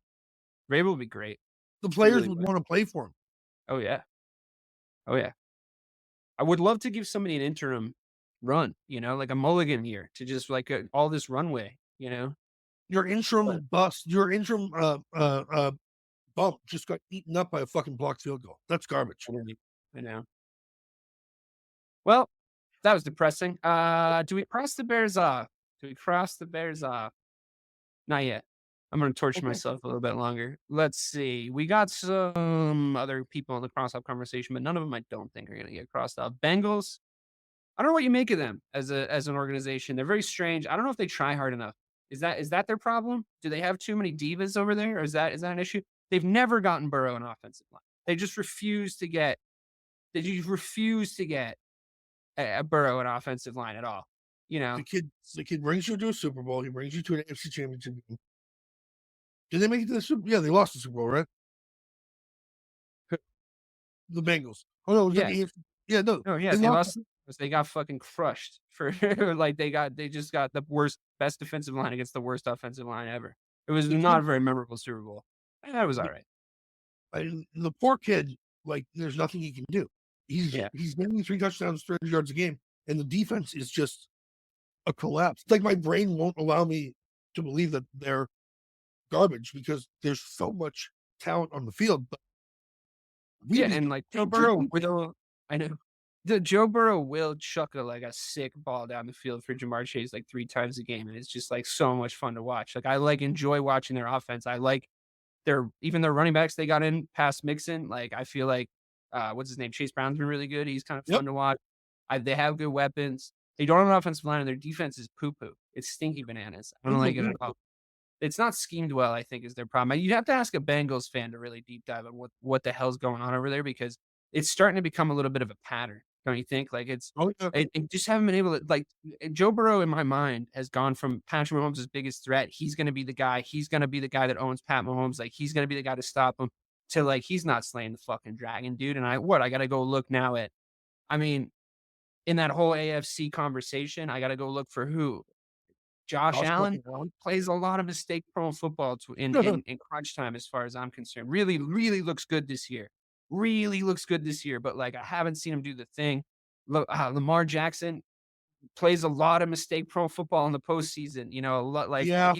Vrabel would be great. The players really would would. wanna play for him. Oh yeah. Oh yeah. I would love to give somebody an interim run, like a mulligan year to just like all this runway, Your interim But bust, your interim, bump just got eaten up by a fucking blocked field goal. That's garbage. I know. Well, that was depressing. Do we cross the Bears off? Do we cross the Bears off? Not yet. I'm going to torture Okay. myself a little bit longer. Let's see. We got some other people in the cross-off conversation, but none of them I don't think are going to get crossed off. Bengals. I don't know what you make of them as an organization. They're very strange. I don't know if they try hard enough. Is that their problem? Do they have too many divas over there, or is that an issue? They've never gotten Burrow an offensive line. They just refuse to get. They just refuse to get a Burrow an offensive line at all. The kid brings you to a Super Bowl. He brings you to an NFC Championship game. Did they make it to the Super? Yeah, they lost the Super Bowl, right? The Bengals. Oh no, Yeah. Yeah, no. Oh yeah, they lost. They got fucking crushed for like they just got the best defensive line against the worst offensive line ever. It was not a very memorable Super Bowl. That was all right. The poor kid, like, there's nothing he can do. He's getting 3 touchdowns, 30 yards a game, and the defense is just a collapse. It's like my brain won't allow me to believe that they're garbage because there's so much talent on the field. But and like Joe Burrow will, I know. Joe Burrow will chuck a sick ball down the field for Jamar Chase like 3 times a game, and it's just like so much fun to watch. Like I enjoy watching their offense. I like their running backs they got in past Mixon. Like I feel like what's his name? Chase Brown's been really good. He's kind of fun to watch. They have good weapons. They don't have an offensive line, and their defense is poo-poo. It's stinky bananas. I don't like it at all. It's not schemed well, I think, is their problem. You'd have to ask a Bengals fan to really deep dive on what the hell's going on over there because it's starting to become a little bit of a pattern. Don't you think? Like it just haven't been able to like Joe Burrow in my mind has gone from Patrick Mahomes' biggest threat. He's going to be the guy. He's going to be the guy that owns Pat Mahomes. Like he's going to be the guy to stop him to like, he's not slaying the fucking dragon, dude. And I got to go look now at, I mean, in that whole AFC conversation, I got to go look for who? Josh Allen plays a lot of mistake-prone football in crunch time, as far as I'm concerned. Really, really looks good this year. Really looks good this year, but like I haven't seen him do the thing. Lamar Jackson plays a lot of mistake-prone football in the postseason. He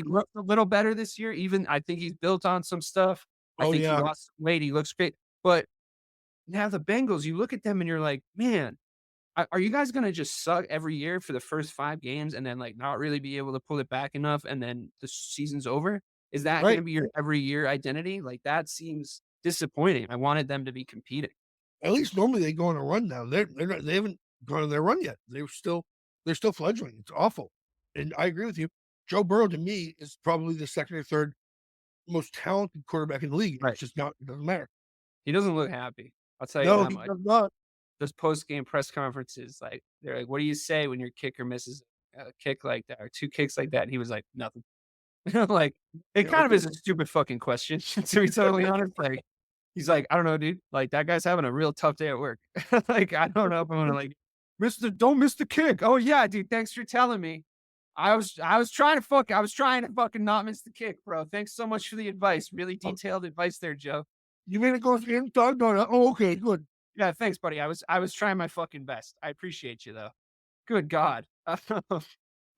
looked a little better this year. Even I think he's built on some stuff. I think he lost some weight. He looks great. But now the Bengals, you look at them and you're like, man, are you guys going to just suck every year for the first 5 games and then like not really be able to pull it back enough and then the season's over? Is that going to be your every year identity? Like that seems disappointing. I wanted them to be competing. At least normally they go on a run now. They haven't gone on their run yet. They're still fledgling. It's awful. And I agree with you. Joe Burrow to me is probably the second or third most talented quarterback in the league. Right. It's just not. It doesn't matter. He doesn't look happy. I'll tell you that much. Does not. Those post-game press conferences, like they're like, "What do you say when your kicker misses a kick like that or 2 kicks like that?" And he was like, "Nothing." Like it kind of is a stupid fucking question to be totally honest. Like he's like, "I don't know, dude. Like that guy's having a real tough day at work. Like I don't know if I'm gonna like, don't miss the kick. Oh yeah, dude. Thanks for telling me. I was trying to fucking not miss the kick, bro. Thanks so much for the advice. Really detailed advice there, Joe. You mean it goes in? Oh, okay, good. Yeah, thanks, buddy. I was trying my fucking best. I appreciate you, though. Good God.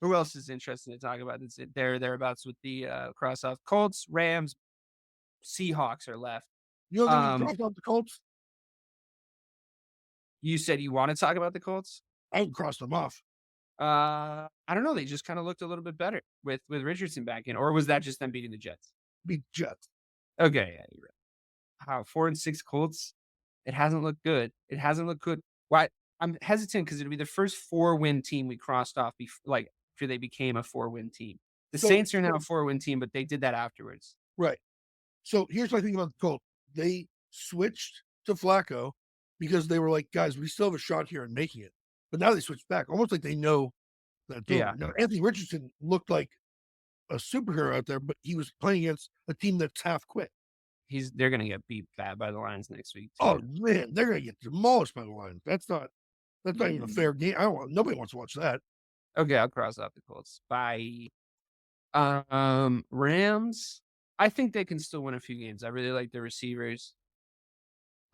Who else is interested to talk about this? Thereabouts with the cross-off. Colts, Rams, Seahawks are left. You know cross off the Colts? You said you want to talk about the Colts? I would cross them off. I don't know. They just kind of looked a little bit better with Richardson back in, or was that just them beating the Jets? Beat Jets. Okay, yeah, you're right. How 4-6 Colts? It hasn't looked good. It hasn't looked good. Why? I'm hesitant because it'll be the first 4-win team we crossed off like after they became a 4-win team. The Saints are now a 4-win team, but they did that afterwards. Right. So here's what I think about the Colts. They switched to Flacco because they were like, guys, we still have a shot here in making it. But now they switched back, almost like they know that. Yeah. Now, Anthony Richardson looked like a superhero out there, but he was playing against a team that's half quit. They're gonna get beat bad by the Lions next week. Too. Oh man, they're gonna get demolished by the Lions. That's not even a fair game. Nobody wants to watch that. Okay, I'll cross off the Colts. Bye. Rams. I think they can still win a few games. I really like their receivers.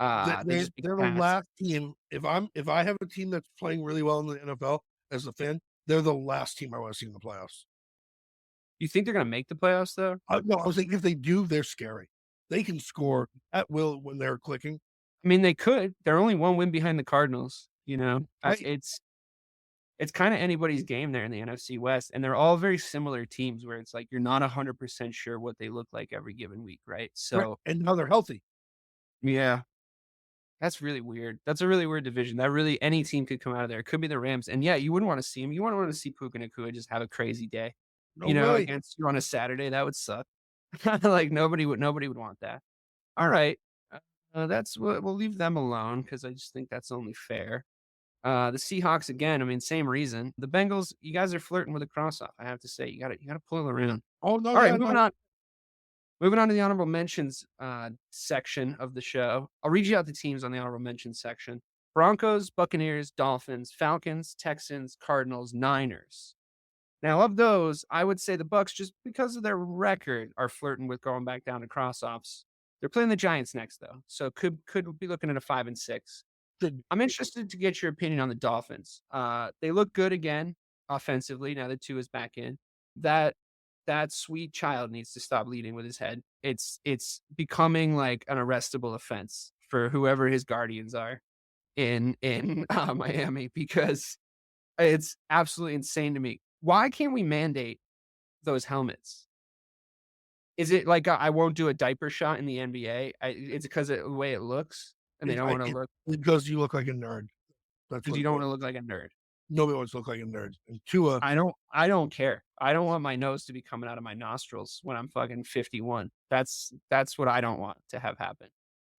They're the last team. If I have a team that's playing really well in the NFL as a fan, they're the last team I want to see in the playoffs. You think they're going to make the playoffs though? No, I was thinking if they do, they're scary. They can score at will when they're clicking. I mean, they could. They're only 1 win behind the Cardinals. You know, it's kind of anybody's game there in the NFC West, and they're all very similar teams where it's like you're not 100% sure what they look like every given week, right? So, right. And now they're healthy. Yeah, that's really weird. That's a really weird division. That really any team could come out of there. It could be the Rams, and yeah, you wouldn't want to see them. You wouldn't want to see Puka Nacua just have a crazy day. No you know, way. against you on a Saturday. That would suck. Like nobody would want that. All right. That's what we'll leave them alone because I just think that's only fair. The Seahawks again. I mean, same reason. The Bengals. You guys are flirting with a cross off. I have to say, you got to pull it around. Oh no! All right, moving on. Moving on to the honorable mentions section of the show. I'll read you out the teams on the honorable mentions section: Broncos, Buccaneers, Dolphins, Falcons, Texans, Cardinals, Niners. Now, of those, I would say the Bucs, just because of their record, are flirting with going back down to cross-offs. They're playing the Giants next, though, so could be looking at a 5-6. I'm interested to get your opinion on the Dolphins. They look good again offensively now that Tua is back in. That sweet child needs to stop leading with his head. It's becoming like an arrestable offense for whoever his guardians are in Miami because it's absolutely insane to me. Why can't we mandate those helmets? Is it like I won't do a diaper shot in the NBA? It's because of the way it looks, and they don't want to look because you look like a nerd. Because you don't want to look like a nerd. Nobody wants to look like a nerd. And Tua, I don't care. I don't want my nose to be coming out of my nostrils when I'm fucking 51. That's what I don't want to have happen.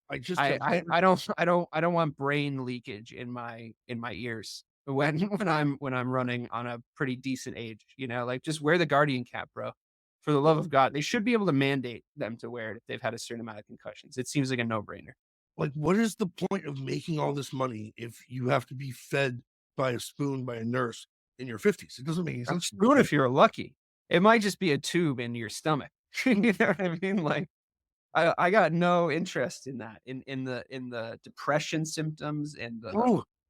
I don't want brain leakage in my ears when I'm running on a pretty decent age, you know, like just wear the Guardian cap, bro. For the love of God, they should be able to mandate them to wear it if they've had a certain amount of concussions. It seems like a no-brainer. Like, what is the point of making all this money if you have to be fed by a spoon by a nurse in your 50s? It doesn't make any sense. Spoon if you're lucky. It might just be a tube in your stomach. You know what I mean? Like, I got no interest in that, in the depression symptoms and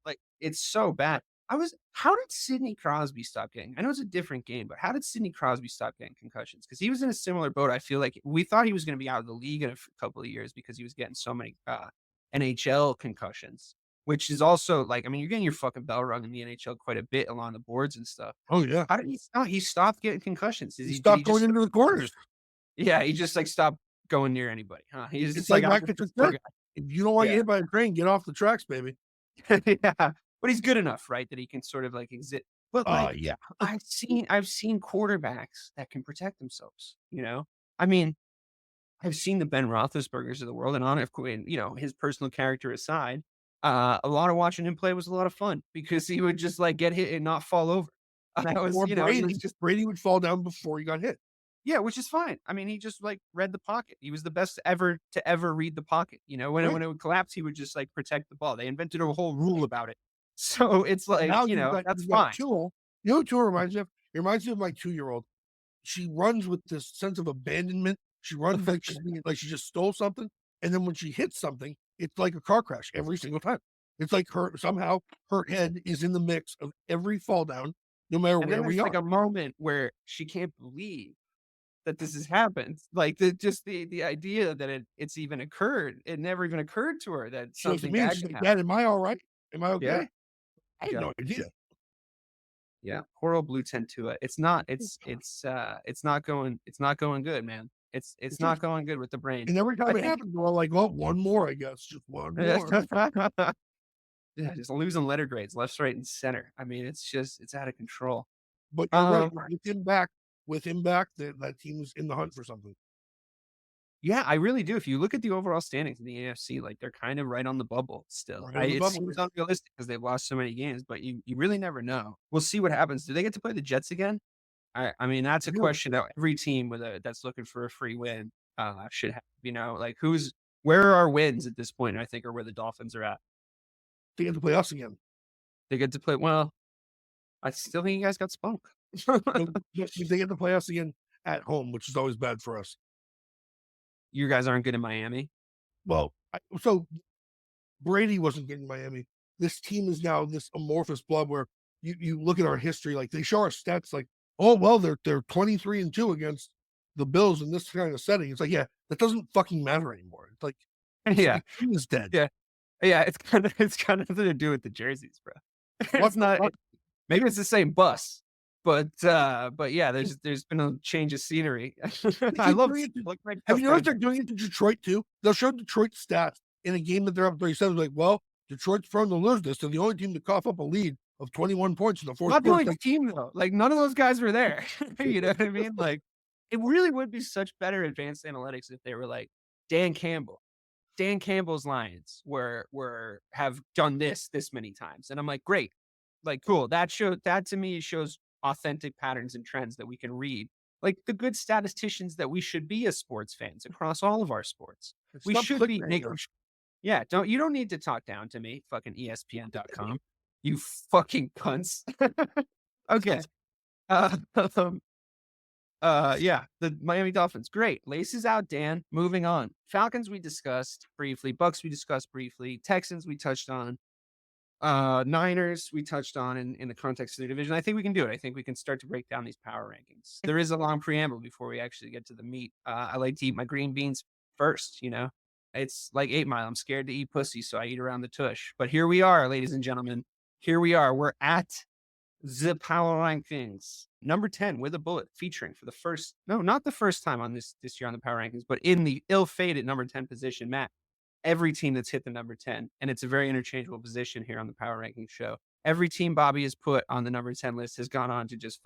like it's so bad. How did Sidney Crosby stop getting? I know it's a different game, but how did Sidney Crosby stop getting concussions? Because he was in a similar boat. I feel like we thought he was going to be out of the league in a couple of years because he was getting so many NHL concussions, which is also like, I mean, you're getting your fucking bell rung in the NHL quite a bit along the boards and stuff. Oh yeah. How did he stop? He stopped getting concussions. He stopped going into the corners. Yeah, he just like stopped going near anybody. Huh? He's it's like if you don't want to get hit by a train, get off the tracks, baby. Yeah. But he's good enough, right? That he can sort of like exit. But like, yeah, I've seen quarterbacks that can protect themselves. You know, I mean, I've seen the Ben Roethlisbergers of the world, and you know, his personal character aside, a lot of watching him play was a lot of fun because he would just like get hit and not fall over. That was, you know, Brady would fall down before he got hit. Yeah, which is fine. I mean, he just like read the pocket. He was the best ever to ever read the pocket. You know, when it would collapse, he would just like protect the ball. They invented a whole rule about it. So it's like, now, you know, that's fine. You know what Tua reminds me of? It reminds me of my 2-year-old. She runs with this sense of abandonment. She runs like she just stole something. And then when she hits something, it's like a car crash every single time. It's like somehow her head is in the mix of every fall down, no matter where we are. Like a moment where she can't believe that this has happened. Like the idea that it's even occurred. It never even occurred to her that something bad can happen. Dad, am I all right? Am I okay? Yeah. I had no idea. Yeah, poor old Blue 10 Tua. It's not going good, man. It's not going good with the brain. And every time it happens, we're like, well, one more, I guess, just one more. Yeah, just losing letter grades left, right, and center. I mean, it's out of control. But you're right. With him back, that team's in the hunt for something. Yeah, I really do. If you look at the overall standings in the NFC, like they're kind of right on the bubble still. It seems unrealistic because they've lost so many games, but you really never know. We'll see what happens. Do they get to play the Jets again? I mean, that's a question that every team that's looking for a free win should have. Like where are our wins at this point? I think, or where the Dolphins are at. They get to play us again. They get to play. Well, I still think you guys got spunk. They get to play us again at home, which is always bad for us. You guys aren't good in Miami. Well, so Brady wasn't good in Miami. This team is now this amorphous blob where you look at our history, like they show our stats, like, oh well, they're 23-2 against the Bills in this kind of setting. It's like, yeah, that doesn't fucking matter anymore. It's like, yeah, the team is dead. Yeah. It's kind of nothing to do with the jerseys, bro. It's not. Maybe it's the same bus, but yeah, there's been a change of scenery. I love it. Have you noticed they're doing it to Detroit too? They'll show Detroit stats in a game that they're up 37. Like, well, Detroit's prone to lose this. They're the only team to cough up a lead of 21 points in the fourth quarter. Not the only team though. Like none of those guys were there. You know what I mean? Like it really would be such better advanced analytics if they were like Dan Campbell's Lions have done this many times. And I'm like, great. Like, cool. That to me shows authentic patterns and trends that we can read. Like the good statisticians that we should be as sports fans across all of our sports. We should be making. Yeah, you don't need to talk down to me, fucking ESPN.com. You fucking cunts. Okay. Yeah, the Miami Dolphins. Great. Laces out, Dan. Moving on. Falcons we discussed briefly. Bucks we discussed briefly. Texans we touched on. Niners we touched on in the context of the division. I think we can do it. I think we can start to break down these power rankings. There is a long preamble before we actually get to the meat. I like to eat my green beans first, It's like 8 Mile. I'm scared to eat pussy, so I eat around the tush. But here we are, ladies and gentlemen. Here we are. We're at the power rankings. Number 10 with a bullet, featuring for the first, no, not the first time on this year on the power rankings, but in the ill-fated number 10 position, Matt. Every team that's hit the number 10, and it's a very interchangeable position here on the power rankings show. Every team Bobby has put on the number 10 list has gone on to just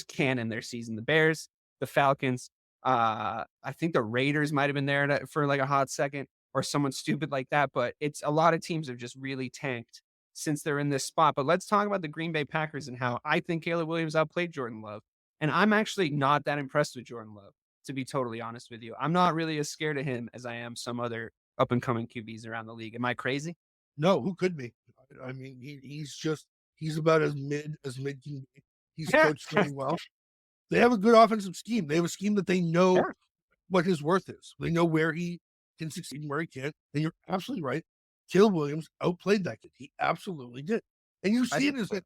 canon their season. The Bears, the Falcons, I think the Raiders might have been there for like a hot second, or someone stupid like that. But it's a lot of teams have just really tanked since they're in this spot. But let's talk about the Green Bay Packers and how I think Caleb Williams outplayed Jordan Love. And I'm actually not that impressed with Jordan Love, to be totally honest with you. I'm not really as scared of him as I am some other up-and-coming QBs around the league. Am I crazy? No, who could be? I mean, he's about as mid can be. He's coached very well. They have a good offensive scheme. They have a scheme that they know what his worth is. They know where he can succeed and where he can't. And you're absolutely right. Caleb Williams outplayed that kid. He absolutely did. And you see it as that,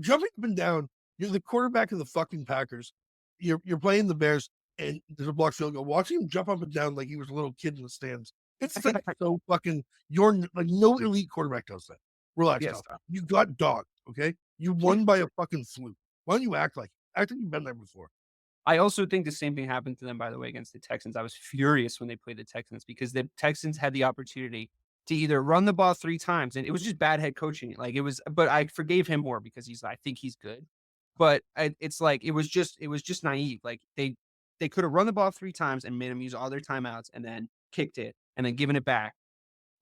jumping up and down, you're the quarterback of the fucking Packers. You're playing the Bears, and there's a blocked field goal. Watching him jump up and down like he was a little kid in the stands. It's like so fucking, you're like, no elite quarterback does that. Relax. Yes, you got dogged, okay? You won by a fucking fluke. Why don't you act like you've been there before? I also think the same thing happened to them, by the way, against the Texans. I was furious when they played the Texans because the Texans had the opportunity to either run the ball 3 times, and it was just bad head coaching. Like it was, but I forgave him more because I think he's good. But it's like, it was just naive. Like they could have run the ball 3 times and made him use all their timeouts and then kicked it and then given it back.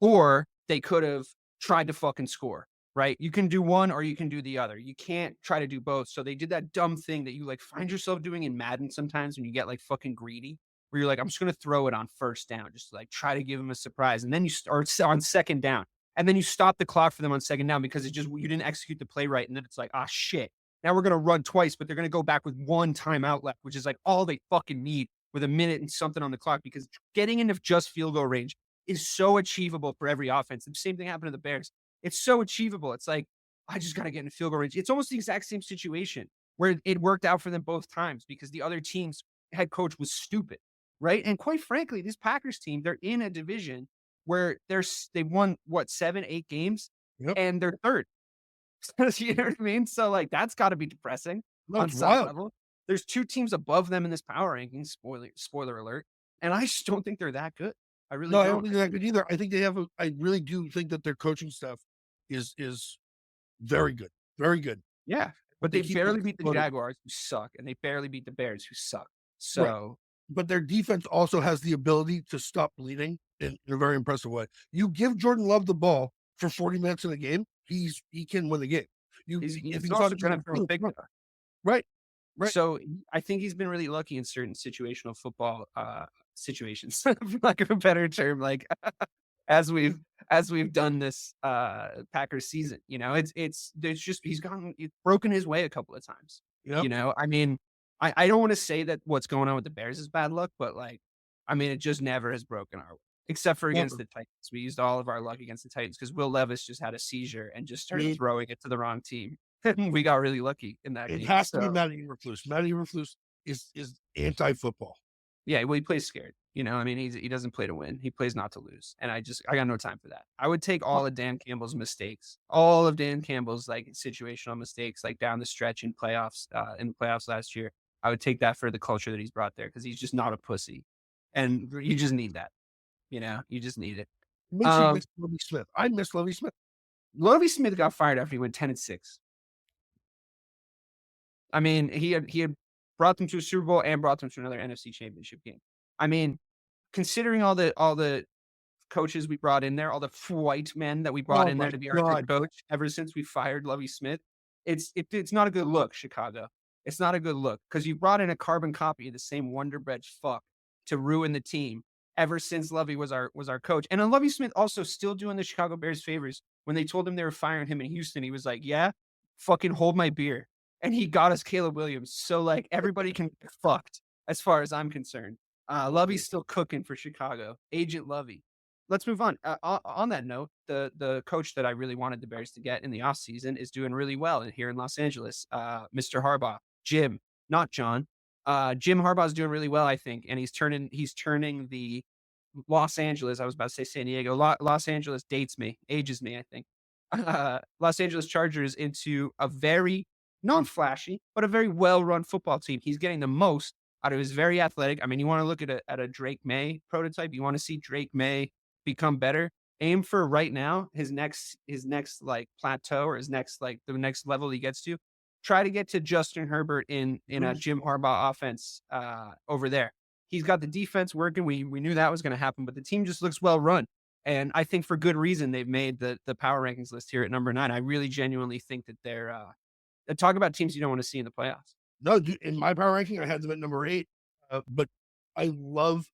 Or they could have tried to fucking score, right? You can do one or you can do the other. You can't try to do both. So they did that dumb thing that you like find yourself doing in Madden sometimes when you get like fucking greedy, where you're like, I'm just going to throw it on first down, just to, like try to give them a surprise. And then you start on second down, and then you stop the clock for them on second down because you didn't execute the play right. And then it's like, ah, shit. Now we're going to run twice, but they're going to go back with 1 timeout left, which is like all they fucking need with a minute and something on the clock, because getting into just field goal range is so achievable for every offense. The same thing happened to the Bears. It's so achievable. It's like, I just got to get into field goal range. It's almost the exact same situation where it worked out for them both times because the other team's head coach was stupid, right? And quite frankly, this Packers team, they're in a division where they won, 7, 8 games, and they're third. You know what I mean? So, like, that's got to be depressing No, on it's some wild. level. There's 2 teams above them in this power ranking. Spoiler alert. And I just don't think they're that good. I really No, I don't. don't think they're that good either. I think they have I really do think that their coaching staff is very good. Very good. Yeah, but they keep barely beat the exploding. Jaguars, who suck, and they barely beat the Bears, who suck. Right. So, But their defense also has the ability to stop bleeding in a very impressive way. You give Jordan Love the ball for 40 minutes in a game, he can win the game. he's If he's also not trying to throw a big one. right. Right. So, I think he's been really lucky in certain situational football situations, for lack of a better term, like, as we've done this Packers season. You know, it's just he's broken his way a couple of times. Yep. You know, I mean, I don't want to say that what's going on with the Bears is bad luck, but like, I mean, it just never has broken our way, except for against the Titans. We used all of our luck against the Titans because Will Levis just had a seizure and just started throwing it to the wrong team. And we got really lucky in that game. It has to be Matt Eberflus. Matt Eberflus is anti-football. Yeah, well, he plays scared. You know, I mean, he doesn't play to win. He plays not to lose. And I got no time for that. I would take all of Dan Campbell's mistakes, all of Dan Campbell's like situational mistakes, like down the stretch in the playoffs last year. I would take that for the culture that he's brought there because he's just not a pussy. And you just need that. You know, you just need it. Makes you miss Lovie Smith. I miss Lovie Smith. Lovie Smith got fired after he went 10-6. I mean, he had brought them to a Super Bowl and brought them to another NFC Championship game. I mean, considering all the coaches we brought in there, all the white men that we brought in there to be our head coach ever since we fired Lovie Smith, it's not a good look, Chicago. It's not a good look because you brought in a carbon copy of the same Wonder Bread fuck to ruin the team ever since Lovie was our coach. And then Lovie Smith also still doing the Chicago Bears favors. When they told him they were firing him in Houston, he was like, yeah, fucking hold my beer. And he got us Caleb Williams. So, like, everybody can get fucked as far as I'm concerned. Lovey's still cooking for Chicago. Agent Lovey. Let's move on. On that note, the coach that I really wanted the Bears to get in the offseason is doing really well here in Los Angeles. Mr. Harbaugh. Jim, not John. Jim Harbaugh is doing really well, I think. And he's turning the Los Angeles, I was about to say San Diego. Los Angeles ages me, I think. Los Angeles Chargers into a very non-flashy, but a very well-run football team. He's getting the most out of his very athletic. I mean, you want to look at a Drake May prototype. You want to see Drake May become better. Aim for right now his next like plateau or his next like the next level he gets to. Try to get to Justin Herbert in a Jim Harbaugh offense over there. He's got the defense working. We knew that was going to happen, but the team just looks well run. And I think for good reason they've made the power rankings list here at number 9. I really genuinely think that they're talk about teams you don't want to see in the playoffs. No, dude, in my power ranking, I had them at number 8. But I love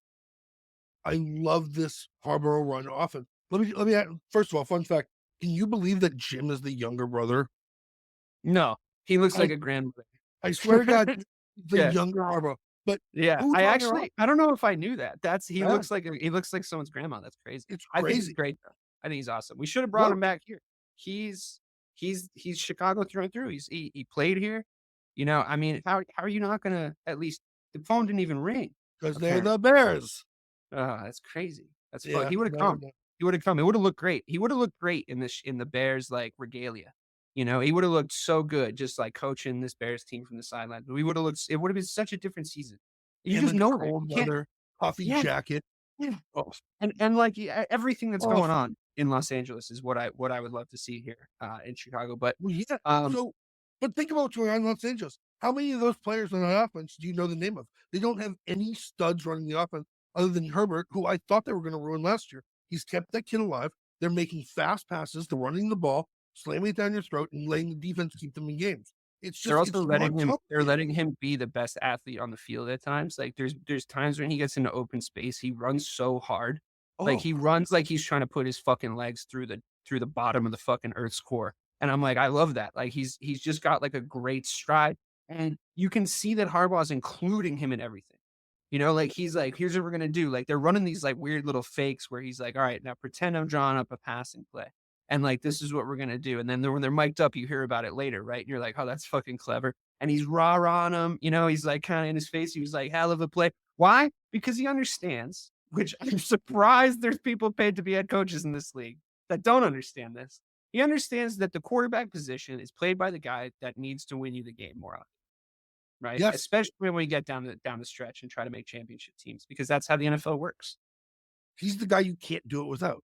this Harbaugh run offense. Let me add, first of all, fun fact. Can you believe that Jim is the younger brother? No, he looks like a grandmother. I swear to God, the younger Harbaugh. But yeah, I don't know if I knew that. He looks like someone's grandma. That's crazy. It's crazy. I think he's great though. I think he's awesome. We should have brought him back here. He's Chicago through and through. He played here. You know, I mean, how are you not gonna at least the phone didn't even ring? Because they're the Bears. Oh, that's crazy. That's fun. He would have come. He would have come. It would have looked great. He would have looked great in the Bears like regalia. You know, he would have looked so good just like coaching this Bears team from the sidelines. It would have been such a different season. You just know cold weather, puffy jacket. Yeah. Oh. And like everything that's going on in Los Angeles is what I would love to see here in Chicago. But but think about what's going on in Los Angeles. How many of those players on the offense do you know the name of? They don't have any studs running the offense other than Herbert, who I thought they were going to ruin last year. He's kept that kid alive. They're making fast passes. They're running the ball, slamming it down your throat, and letting the defense keep them in games. It's just, they're also letting him be the best athlete on the field at times. Like there's times when he gets into open space, he runs so hard. Like he runs like he's trying to put his fucking legs through the bottom of the fucking Earth's core. And I'm like, I love that. Like he's just got like a great stride. And you can see that Harbaugh's including him in everything. You know, like he's like, here's what we're gonna do. Like they're running these like weird little fakes where he's like, all right, now pretend I'm drawing up a passing play. And like, this is what we're going to do. And then when they're mic'd up, you hear about it later, right? And you're like, oh, that's fucking clever. And he's rah-rahing him. You know, he's like kind of in his face. He was like, hell of a play. Why? Because he understands, which I'm surprised there's people paid to be head coaches in this league that don't understand this. He understands that the quarterback position is played by the guy that needs to win you the game more often, right? Yes. Especially when we get down the stretch and try to make championship teams, because that's how the NFL works. He's the guy you can't do it without.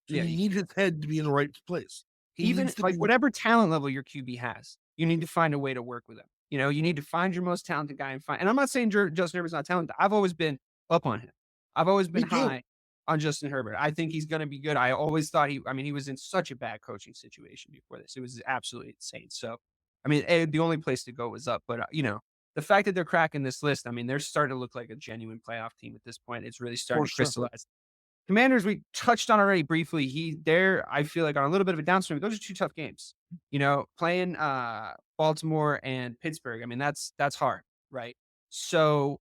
So Yeah, you need his head to be in the right place. He even needs to like be whatever talent level your QB has, you need to find a way to work with him. You need to find your most talented guy and I'm not saying Justin Herbert's not talented. I've always been up on him. I've always been Me too. high on Justin Herbert. I think he's going to be good. I always thought he was in such a bad coaching situation before this. It was absolutely insane. So, I mean, the only place to go was up. But, the fact that they're cracking this list, I mean, they're starting to look like a genuine playoff team at this point. It's really starting to crystallize. Commanders, we touched on already briefly. I feel like on a little bit of a downswing. Those are two tough games. Playing Baltimore and Pittsburgh. I mean, that's hard, right? So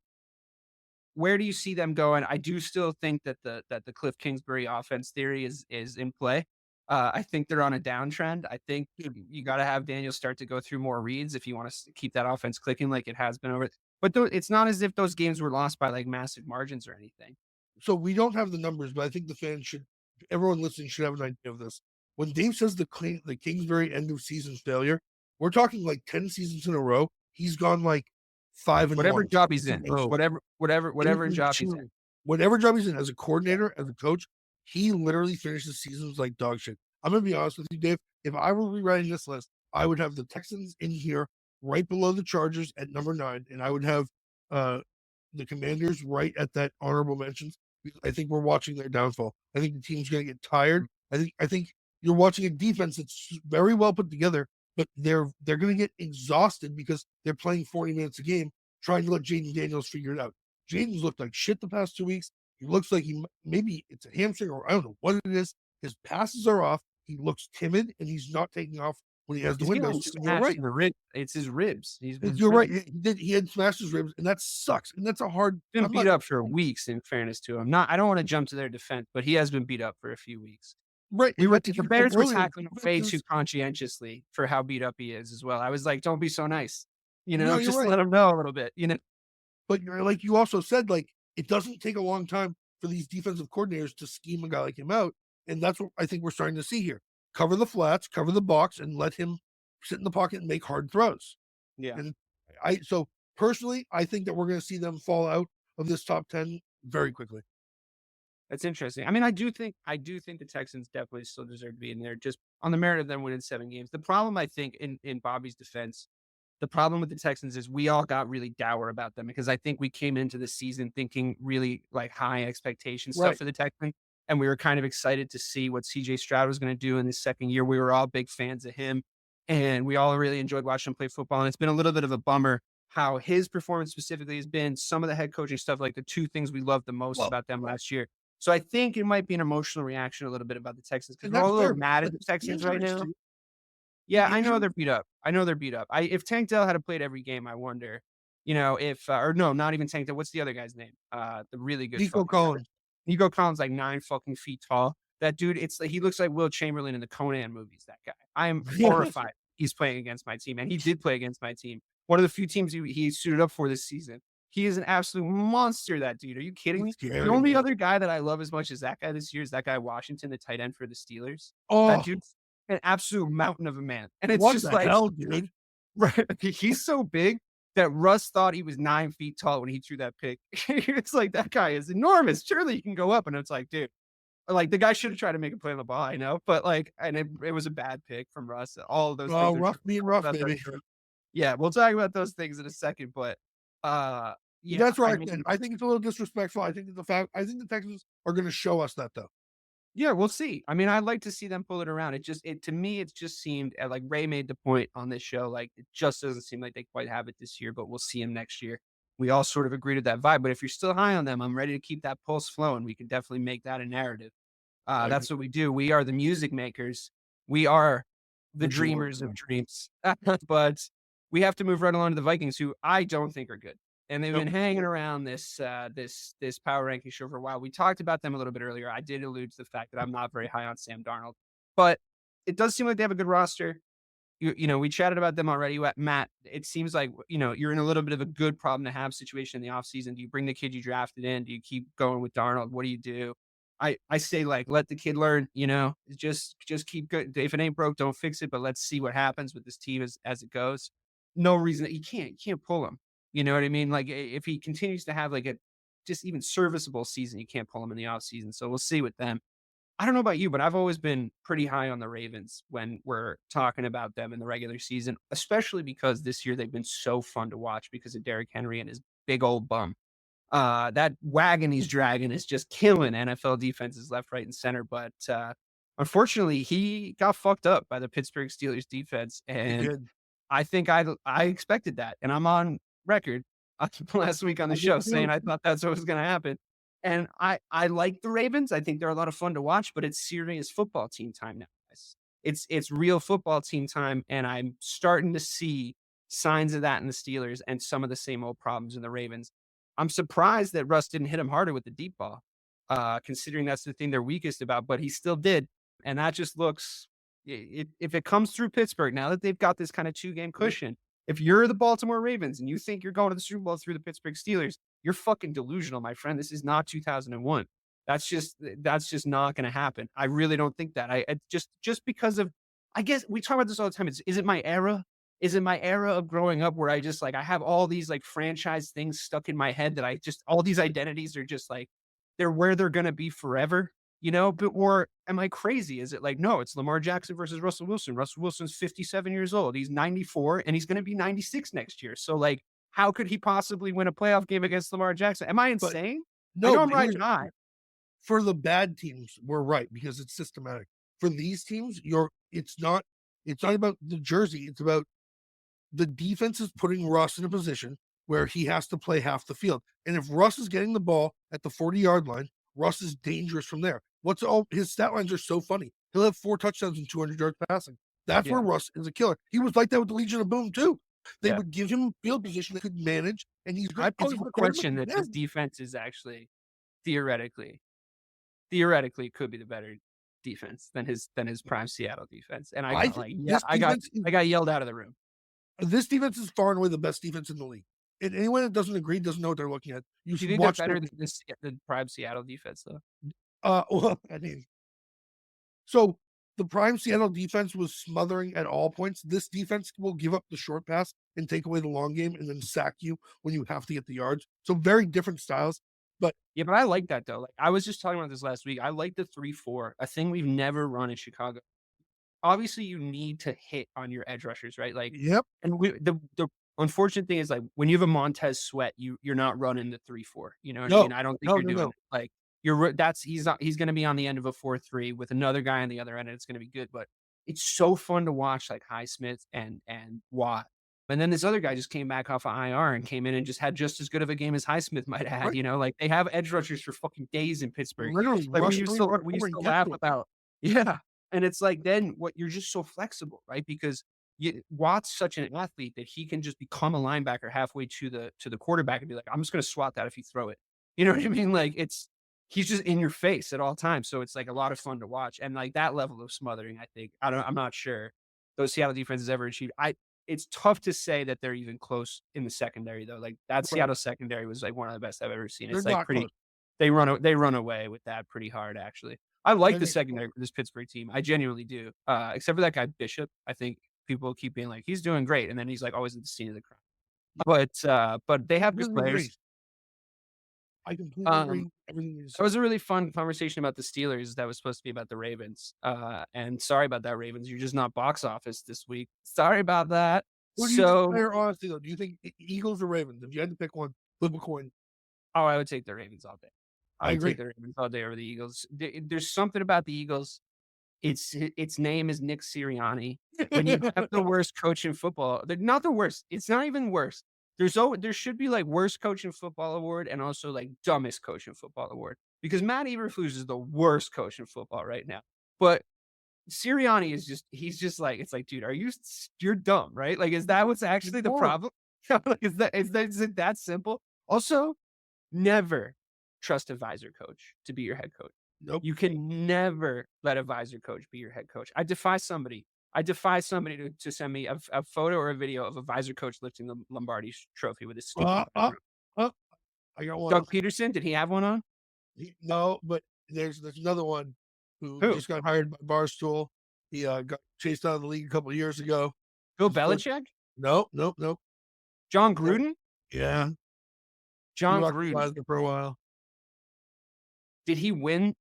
where do you see them going? I do still think that the Cliff Kingsbury offense theory is in play. I think they're on a downtrend. I think you got to have Daniel start to go through more reads if you want to keep that offense clicking like it has been over. But it's not as if those games were lost by like massive margins or anything. So we don't have the numbers, but I think everyone listening should have an idea of this. When Dave says the Kingsbury end of season failure, we're talking like 10 seasons in a row. He's gone like 5 and whatever 1. job he's in, whatever job he's in. Whatever job he's in as a coordinator, as a coach, he literally finishes seasons like dog shit. I'm going to be honest with you, Dave. If I were rewriting this list, I would have the Texans in here right below the Chargers at number 9, and I would have the Commanders right at that honorable mentions. I think we're watching their downfall. I think the team's going to get tired. I think you're watching a defense that's very well put together, but they're going to get exhausted because they're playing 40 minutes a game, trying to let Jaden Daniels figure it out. Jaden's looked like shit the past 2 weeks. He looks like maybe it's a hamstring or I don't know what it is. His passes are off. He looks timid and he's not taking off when he has the windows. You're right. It's his ribs. You're right. He had smashed his ribs, and that sucks. And that's a hard. Been beat up for weeks. In fairness to him, I don't want to jump to their defense, but he has been beat up for a few weeks. Right. The Bears were tackling him way too conscientiously for how beat up he is as well. I was like, don't be so nice. Just let him know a little bit. But like you also said, like it doesn't take a long time for these defensive coordinators to scheme a guy like him out, and that's what I think we're starting to see here. Cover the flats, cover the box, and let him sit in the pocket and make hard throws. Yeah. And so personally, I think that we're going to see them fall out of this top 10 very quickly. That's interesting. I mean, I do think the Texans definitely still deserve to be in there just on the merit of them winning 7 games. The problem, I think, in Bobby's defense, the problem with the Texans is we all got really dour about them because I think we came into the season thinking really like high expectation stuff for the Texans. And we were kind of excited to see what CJ Stroud was going to do in his second year. We were all big fans of him and we all really enjoyed watching him play football. And it's been a little bit of a bummer how his performance specifically has been, some of the head coaching stuff, like the two things we loved the most about them last year. So I think it might be an emotional reaction a little bit about the Texans because we're all a little mad at the Texans right now. Yeah, I know they're beat up. If Tank Dell had played every game, I wonder, if or no, not even Tank Dell. What's the other guy's name? The really good Nico Collins. Nico Collins, like 9 fucking feet tall. That dude, it's like he looks like Will Chamberlain in the Conan movies. That guy, I am horrified. He's playing against my team, and he did play against my team. One of the few teams he suited up for this season. He is an absolute monster. That dude. Are you kidding me? The only other guy that I love as much as that guy this year is that guy Washington, the tight end for the Steelers. That dude's an absolute mountain of a man, and it's just like, hell, dude? Right? He's so big that Russ thought he was 9 feet tall when he threw that pick. It's like that guy is enormous. Surely he can go up, and it's like, dude, like the guy should have tried to make a play on the ball. I know, but like, and it was a bad pick from Russ. All of those. Oh, rough being rough, baby. Yeah, we'll talk about those things in a second, but yeah, that's right. I think it's a little disrespectful. I think the Texans are going to show us that though. Yeah, we'll see. I mean, I'd like to see them pull it around. To me, it just seemed like Ray made the point on this show. Like it just doesn't seem like they quite have it this year, but we'll see him next year. We all sort of agreed with that vibe. But if you're still high on them, I'm ready to keep that pulse flowing. We can definitely make that a narrative. That's what we do. We are the music makers. We are the dreamers of dreams. But we have to move right along to the Vikings, who I don't think are good. And they've been hanging around this power ranking show for a while. We talked about them a little bit earlier. I did allude to the fact that I'm not very high on Sam Darnold, but it does seem like they have a good roster. We chatted about them already. Matt, it seems like, you're in a little bit of a good problem to have situation in the offseason. Do you bring the kid you drafted in? Do you keep going with Darnold? What do you do? I say, like, let the kid learn, just keep good. If it ain't broke, don't fix it. But let's see what happens with this team as it goes. No reason that you can't pull him. You know what I mean? Like if he continues to have like a just even serviceable season, you can't pull him in the off season. So we'll see with them. I don't know about you, but I've always been pretty high on the Ravens when we're talking about them in the regular season, especially because this year they've been so fun to watch because of Derrick Henry and his big old bum. That wagon he's dragging is just killing NFL defenses left, right, and center. But unfortunately, he got fucked up by the Pittsburgh Steelers defense, and I think I expected that, and I'm on record last week on the show saying I thought that's what was going to happen. And I like the Ravens. I think they're a lot of fun to watch, but it's serious football team time now, guys. It's real football team time, and I'm starting to see signs of that in the Steelers and some of the same old problems in the Ravens. I'm surprised that Russ didn't hit him harder with the deep ball, considering that's the thing they're weakest about, but he still did. And that just looks, if it comes through Pittsburgh, now that they've got this kind of 2-game cushion, if you're the Baltimore Ravens and you think you're going to the Super Bowl through the Pittsburgh Steelers, you're fucking delusional, my friend. This is not 2001. That's just not going to happen. I really don't think that. I just because of, I guess we talk about this all the time. Is it my era? Is it my era of growing up where I just like, I have all these like franchise things stuck in my head that I just, all these identities are just like, they're where they're going to be forever, but, or am I crazy? Is it like, no, it's Lamar Jackson versus Russell Wilson. Russell Wilson's 57 years old. He's 94 and he's going to be 96 next year. So like, how could he possibly win a playoff game against Lamar Jackson? Am I insane? No, I know I'm riding high. For the bad teams, we're right because it's systematic. For these teams, it's not about the jersey. It's about the defense is putting Russ in a position where he has to play half the field. And if Russ is getting the ball at the 40-yard line, Russ is dangerous from there. His stat lines are so funny. He'll have 4 touchdowns and 200 yards passing. That's where Russ is a killer. He was like that with the Legion of Boom too. They would give him field position that could manage, and he's great. I pose the question that this defense is actually theoretically could be the better defense than his prime Seattle defense. And I got yelled out of the room. This defense is far and away the best defense in the league. And anyone that doesn't agree doesn't know what they're looking at. Do you think they're better than the prime Seattle defense, though? Well, so the prime Seattle defense was smothering at all points. This defense will give up the short pass and take away the long game and then sack you when you have to get the yards. So very different styles. But I like that, though. Like I was just talking about this last week. I like the 3-4, a thing we've never run in Chicago. Obviously, you need to hit on your edge rushers, right? Like, yep. And the unfortunate thing is, like, when you have a Montez Sweat, you're not running the 3-4. You know what I mean? I don't think you're doing it. Like he's going to be on the end of a 4-3 with another guy on the other end, and it's going to be good. But it's so fun to watch, like Highsmith and Watt. And then this other guy just came back off of IR and came in and just had just as good of a game as Highsmith might have had. Right. Like they have edge rushers for fucking days in Pittsburgh. Literally, like we used to laugh about. Yeah. And it's like, then you're just so flexible, right? Because Watt's such an athlete that he can just become a linebacker halfway to the quarterback and be like, I'm just going to swat that if you throw it. You know what I mean? Like he's just in your face at all times. So it's like a lot of fun to watch. And like that level of smothering, I think, I'm not sure those Seattle defenses ever achieved. It's tough to say that they're even close in the secondary though. Like that Seattle secondary was like one of the best I've ever seen. It's like pretty, they run away with that pretty hard actually. I like the secondary for this Pittsburgh team. I genuinely do. Except for that guy Bishop. I think people keep being like, he's doing great. And then he's like always at the scene of the crime. But they have good players. I completely agree. That was a really fun conversation about the Steelers that was supposed to be about the Ravens. And sorry about that, Ravens. You're just not box office this week. Sorry about that. What do you think, player, honestly, though? Do you think Eagles or Ravens? If you had to pick one, flip a coin. Oh, I would take the Ravens all day. I agree. Take the Ravens all day over the Eagles. There's something about the Eagles. Its name is Nick Sirianni. When you have the worst coach in football, they're not the worst. It's not even worse. There should be like worst coach in football award and also like dumbest coach in football award because Matt Eberflus is the worst coach in football right now. But Sirianni he's just like, it's like, dude, you're dumb, right? Like, is that what's actually the problem? Like, is it that simple? Also, never trust a visor coach to be your head coach. Nope. You can never let a visor coach be your head coach. I defy somebody to send me a photo or a video of a visor coach lifting the Lombardi trophy with his stupid. I got one. Doug Peterson, did he have one on? No, but there's another one who Who? just got hired by Barstool. He got chased out of the league a couple of years ago. Bill Belichick? Nope. John Gruden? Yeah. John He Gruden. rocked for a while. Did he win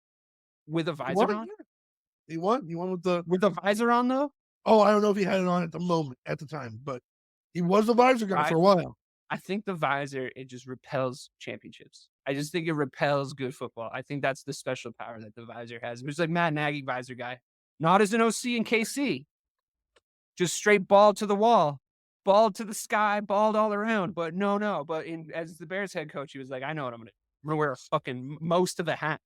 with a visor on? He won with the visor on, though? Oh, I don't know if he had it on at the time, but he was the visor guy for a while. I think the visor, it just repels championships. I just think it repels good football. I think that's the special power that the visor has. It was like Matt Nagy, visor guy. Not as an OC in KC. Just straight ball to the wall. Ball to the sky, balled all around. But no. But as the Bears head coach, he was like, I know what I'm going to do. I'm going to wear a fucking most of the hat.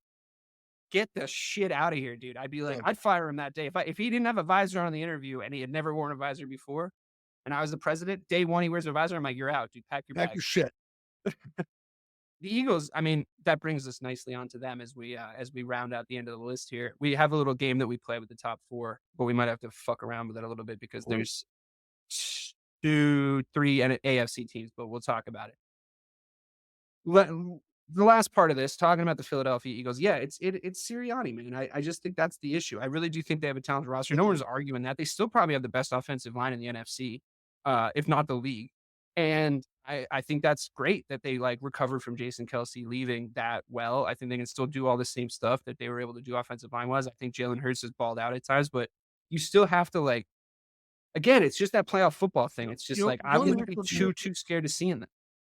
Get the shit out of here, dude. I'd be like, I'd fire him that day. If he didn't have a visor on the interview and he had never worn a visor before, and I was the president, day one he wears a visor, I'm like, you're out, dude. Pack your shit. The Eagles, I mean, that brings us nicely onto them as we round out the end of the list here. We have a little game that we play with the top four, but we might have to fuck around with it a little bit because there's 2, 3 AFC teams, but we'll talk about it. The last part of this, talking about the Philadelphia Eagles, yeah, it's Sirianni, man. I just think that's the issue. I really do think they have a talented roster. No one's arguing that. They still probably have the best offensive line in the NFC, if not the league. And I think that's great that they recovered from Jason Kelce leaving that well. I think they can still do all the same stuff that they were able to do offensive line-wise. I think Jalen Hurts has balled out at times, but you still have to again, it's just that playoff football thing. It's just I wouldn't be too scared of seeing them.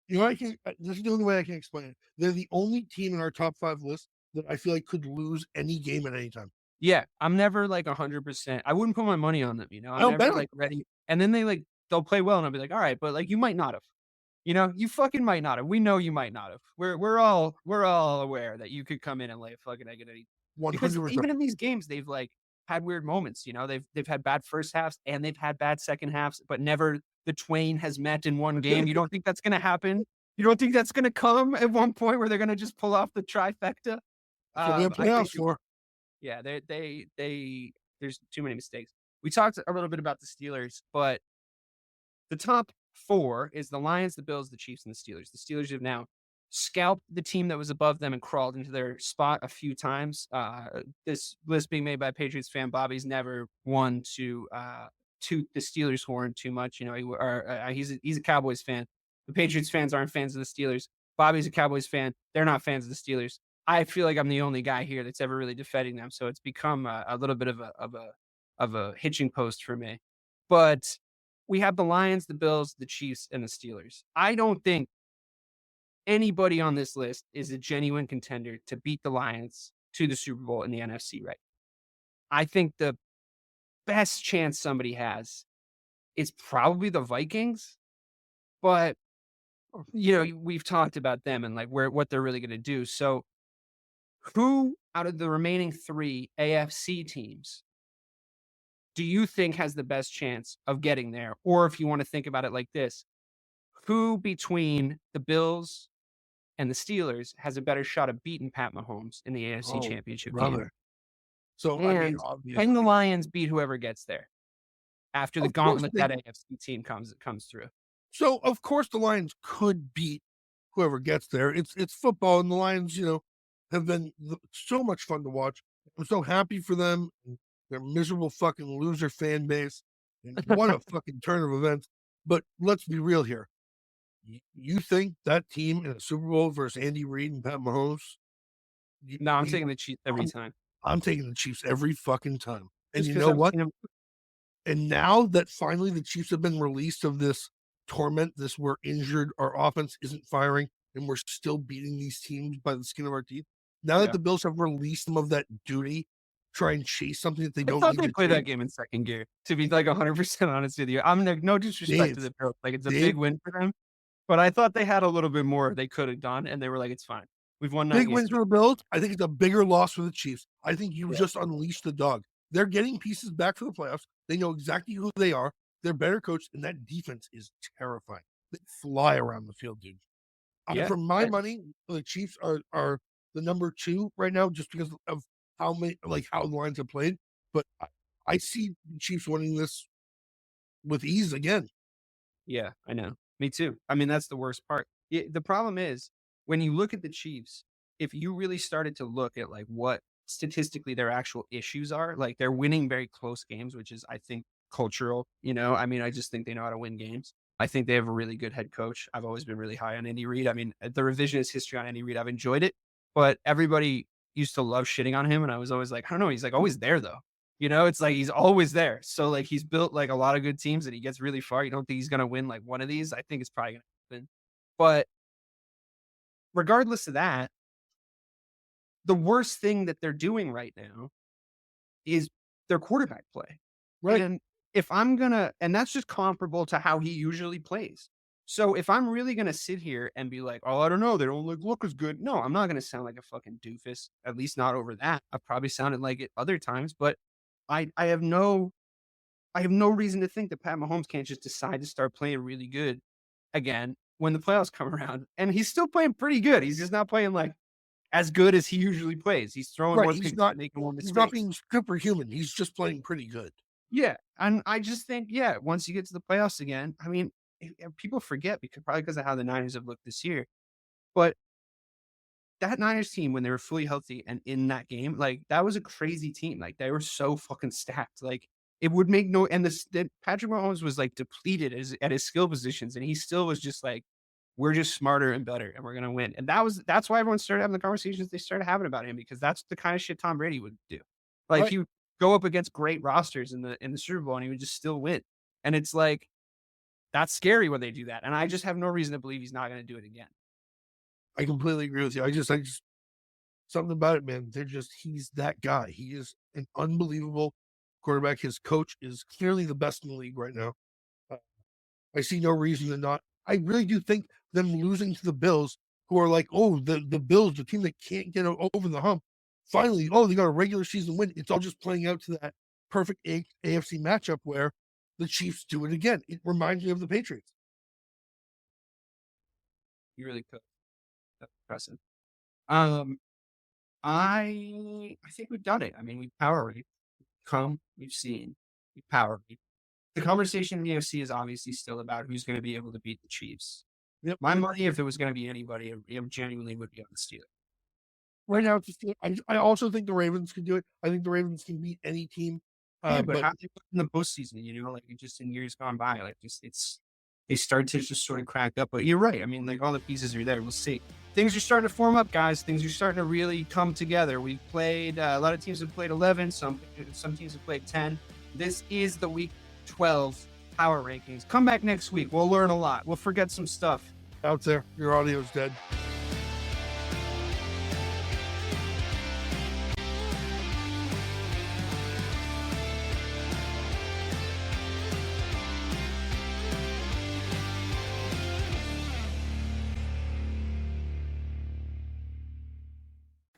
This is the only way I can explain it. They're the only team in our top 5 list that I feel like could lose any game at any time. Yeah, I'm never 100%. I wouldn't put my money on them, I'm never ready. And then they'll play well, and I'll be like, all right, but you might not have. You fucking might not have. We know you might not have. We're all aware that you could come in and lay a fucking egg at any. 100%. Because even in these games, they've had weird moments. They've had bad first halves and they've had bad second halves, but never the twain has met in one game. You don't think that's going to happen? You don't think that's going to come at one point where they're going to just pull off the trifecta? So we have playoffs for. Yeah, there's too many mistakes. We talked a little bit about the Steelers, but the top 4 is the Lions, the Bills, the Chiefs, and the Steelers. The Steelers have now scalped the team that was above them and crawled into their spot a few times. This list being made by a Patriots fan, Bobby's never one to toot the Steelers horn too much. He's a Cowboys fan. The Patriots fans aren't fans of the Steelers. Bobby's a Cowboys fan. They're not fans of the Steelers. I feel like I'm the only guy here that's ever really defending them. So it's become a little bit of a hitching post for me. But we have the Lions, the Bills, the Chiefs, and the Steelers. I don't think anybody on this list is a genuine contender to beat the Lions to the Super Bowl in the NFC, right? I think the best chance somebody has is probably the Vikings, but we've talked about them and what they're really going to do. So who out of the remaining 3 AFC teams do you think has the best chance of getting there? Or if you want to think about it like this, who between the Bills and the Steelers has a better shot of beating Pat Mahomes in the AFC Championship game? So can the Lions beat whoever gets there after the gauntlet that AFC team comes through? So of course the Lions could beat whoever gets there. It's football, and the Lions, have been so much fun to watch. I'm so happy for them. Their miserable fucking loser fan base. And what a fucking turn of events. But let's be real here. You think that team in a Super Bowl versus Andy Reid and Pat Mahomes? No, I'm taking the Chiefs every time. I'm taking the Chiefs every fucking time. And you know what? And now that finally the Chiefs have been released of this torment, this we're injured, our offense isn't firing, and we're still beating these teams by the skin of our teeth. Now that the Bills have released them of that duty, try and chase something that they don't need to play that game in second gear, to be 100% honest with you. I'm no disrespect to the Bills. It's a big win for them. But I thought they had a little bit more they could have done, and they were like, it's fine. We've won 9 games. Big win for the Bills. I think it's a bigger loss for the Chiefs. I think you just unleashed the dog. They're getting pieces back for the playoffs. They know exactly who they are. They're better coached, and that defense is terrifying. They fly around the field, dude. For my money, the Chiefs are the number 2 right now just because of how the lines have played. But I see the Chiefs winning this with ease again. Yeah, I know. Me too. I mean, that's the worst part. The problem is when you look at the Chiefs, if you really started to look at like what statistically their actual issues are, like they're winning very close games, which is, I think, cultural. I mean, I just think they know how to win games. I think they have a really good head coach. I've always been really high on Andy Reid. I mean, the revisionist history on Andy Reid, I've enjoyed it, but everybody used to love shitting on him. And I was always like, I don't know. He's like always there though. It's like he's always there. So like he's built like a lot of good teams and he gets really far. You don't think he's going to win like one of these? I think it's probably going to happen. But regardless of that, the worst thing that they're doing right now is their quarterback play. Right. And if I'm and that's just comparable to how he usually plays. So if I'm really going to sit here and be like, oh, I don't know, they don't look as good. No, I'm not going to sound like a fucking doofus, at least not over that. I've probably sounded like it other times, but I have no reason to think that Pat Mahomes can't just decide to start playing really good again when the playoffs come around. And he's still playing pretty good. He's just not playing like as good as he usually plays. He's throwing Right. more He's picks, not making more mistakes. He's not being superhuman. He's just playing pretty good. Yeah. And I just think, once you get to the playoffs again, I mean, people forget because of how the Niners have looked this year. But that Niners team, when they were fully healthy and in that game, like that was a crazy team. Like they were so fucking stacked. Like it would make and Patrick Mahomes was like depleted at his skill positions, and he still was just like, we're just smarter and better, and we're gonna win. And that's why everyone started having the conversations they started having about him, because that's the kind of shit Tom Brady would do. Like he would go up against great rosters in the Super Bowl, and he would just still win. And it's like that's scary when they do that. And I just have no reason to believe he's not gonna do it again. I completely agree with you. I just something about it, man. He's that guy. He is an unbelievable quarterback. His coach is clearly the best in the league right now. I see no reason to not. I really do think them losing to the Bills, who are like, oh, the Bills, the team that can't get over the hump, finally, they got a regular season win. It's all just playing out to that perfect AFC matchup where the Chiefs do it again. It reminds me of the Patriots. You really could. That's impressive. I think we've done it. I mean, we've power rate. We've seen. We've power rate. The conversation in the NFC is obviously still about who's going to be able to beat the Chiefs. Yep. My money, if it was going to be anybody, it genuinely would be on the Steelers. Right now, it's the Steelers. I also think the Ravens can do it. I think the Ravens can beat any team. But how they put in the postseason, like just in years gone by, like they start to just sort of crack up. But you're right. I mean, like all the pieces are there. We'll see. Things are starting to form up, guys. Things are starting to really come together. We played, a lot of teams have played 11. Some teams have played 10. This is the week 12 power rankings. Come back next week. We'll learn a lot. We'll forget some stuff. Out there, your audio's dead.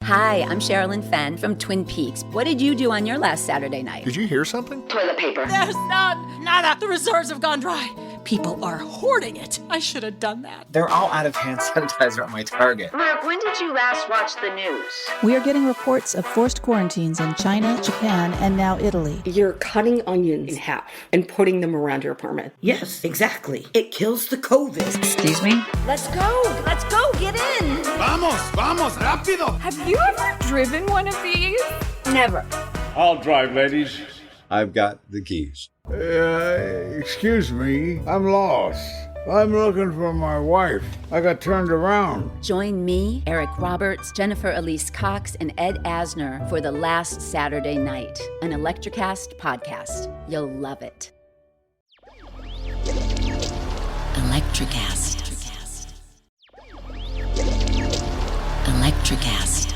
Hi, I'm Sherilyn Fenn from Twin Peaks. What did you do on your last Saturday night? Did you hear something? Toilet paper. There's none. Nada. The reserves have gone dry. People are hoarding it. I should have done that. They're all out of hand sanitizer at my Target. Mark, when did you last watch the news? We are getting reports of forced quarantines in China, Japan, and now Italy. You're cutting onions in half and putting them around your apartment. Yes, exactly. It kills the COVID. Excuse me? Let's go. Let's go. Get in. Vamos, rápido. Have you ever driven one of these? Never. I'll drive, ladies. I've got the keys. Excuse me, I'm lost. I'm looking for my wife. I got turned around. Join me, Eric Roberts, Jennifer Elise Cox, and Ed Asner for The Last Saturday Night, an Electrocast podcast. You'll love it. Electrocast. Electrocast.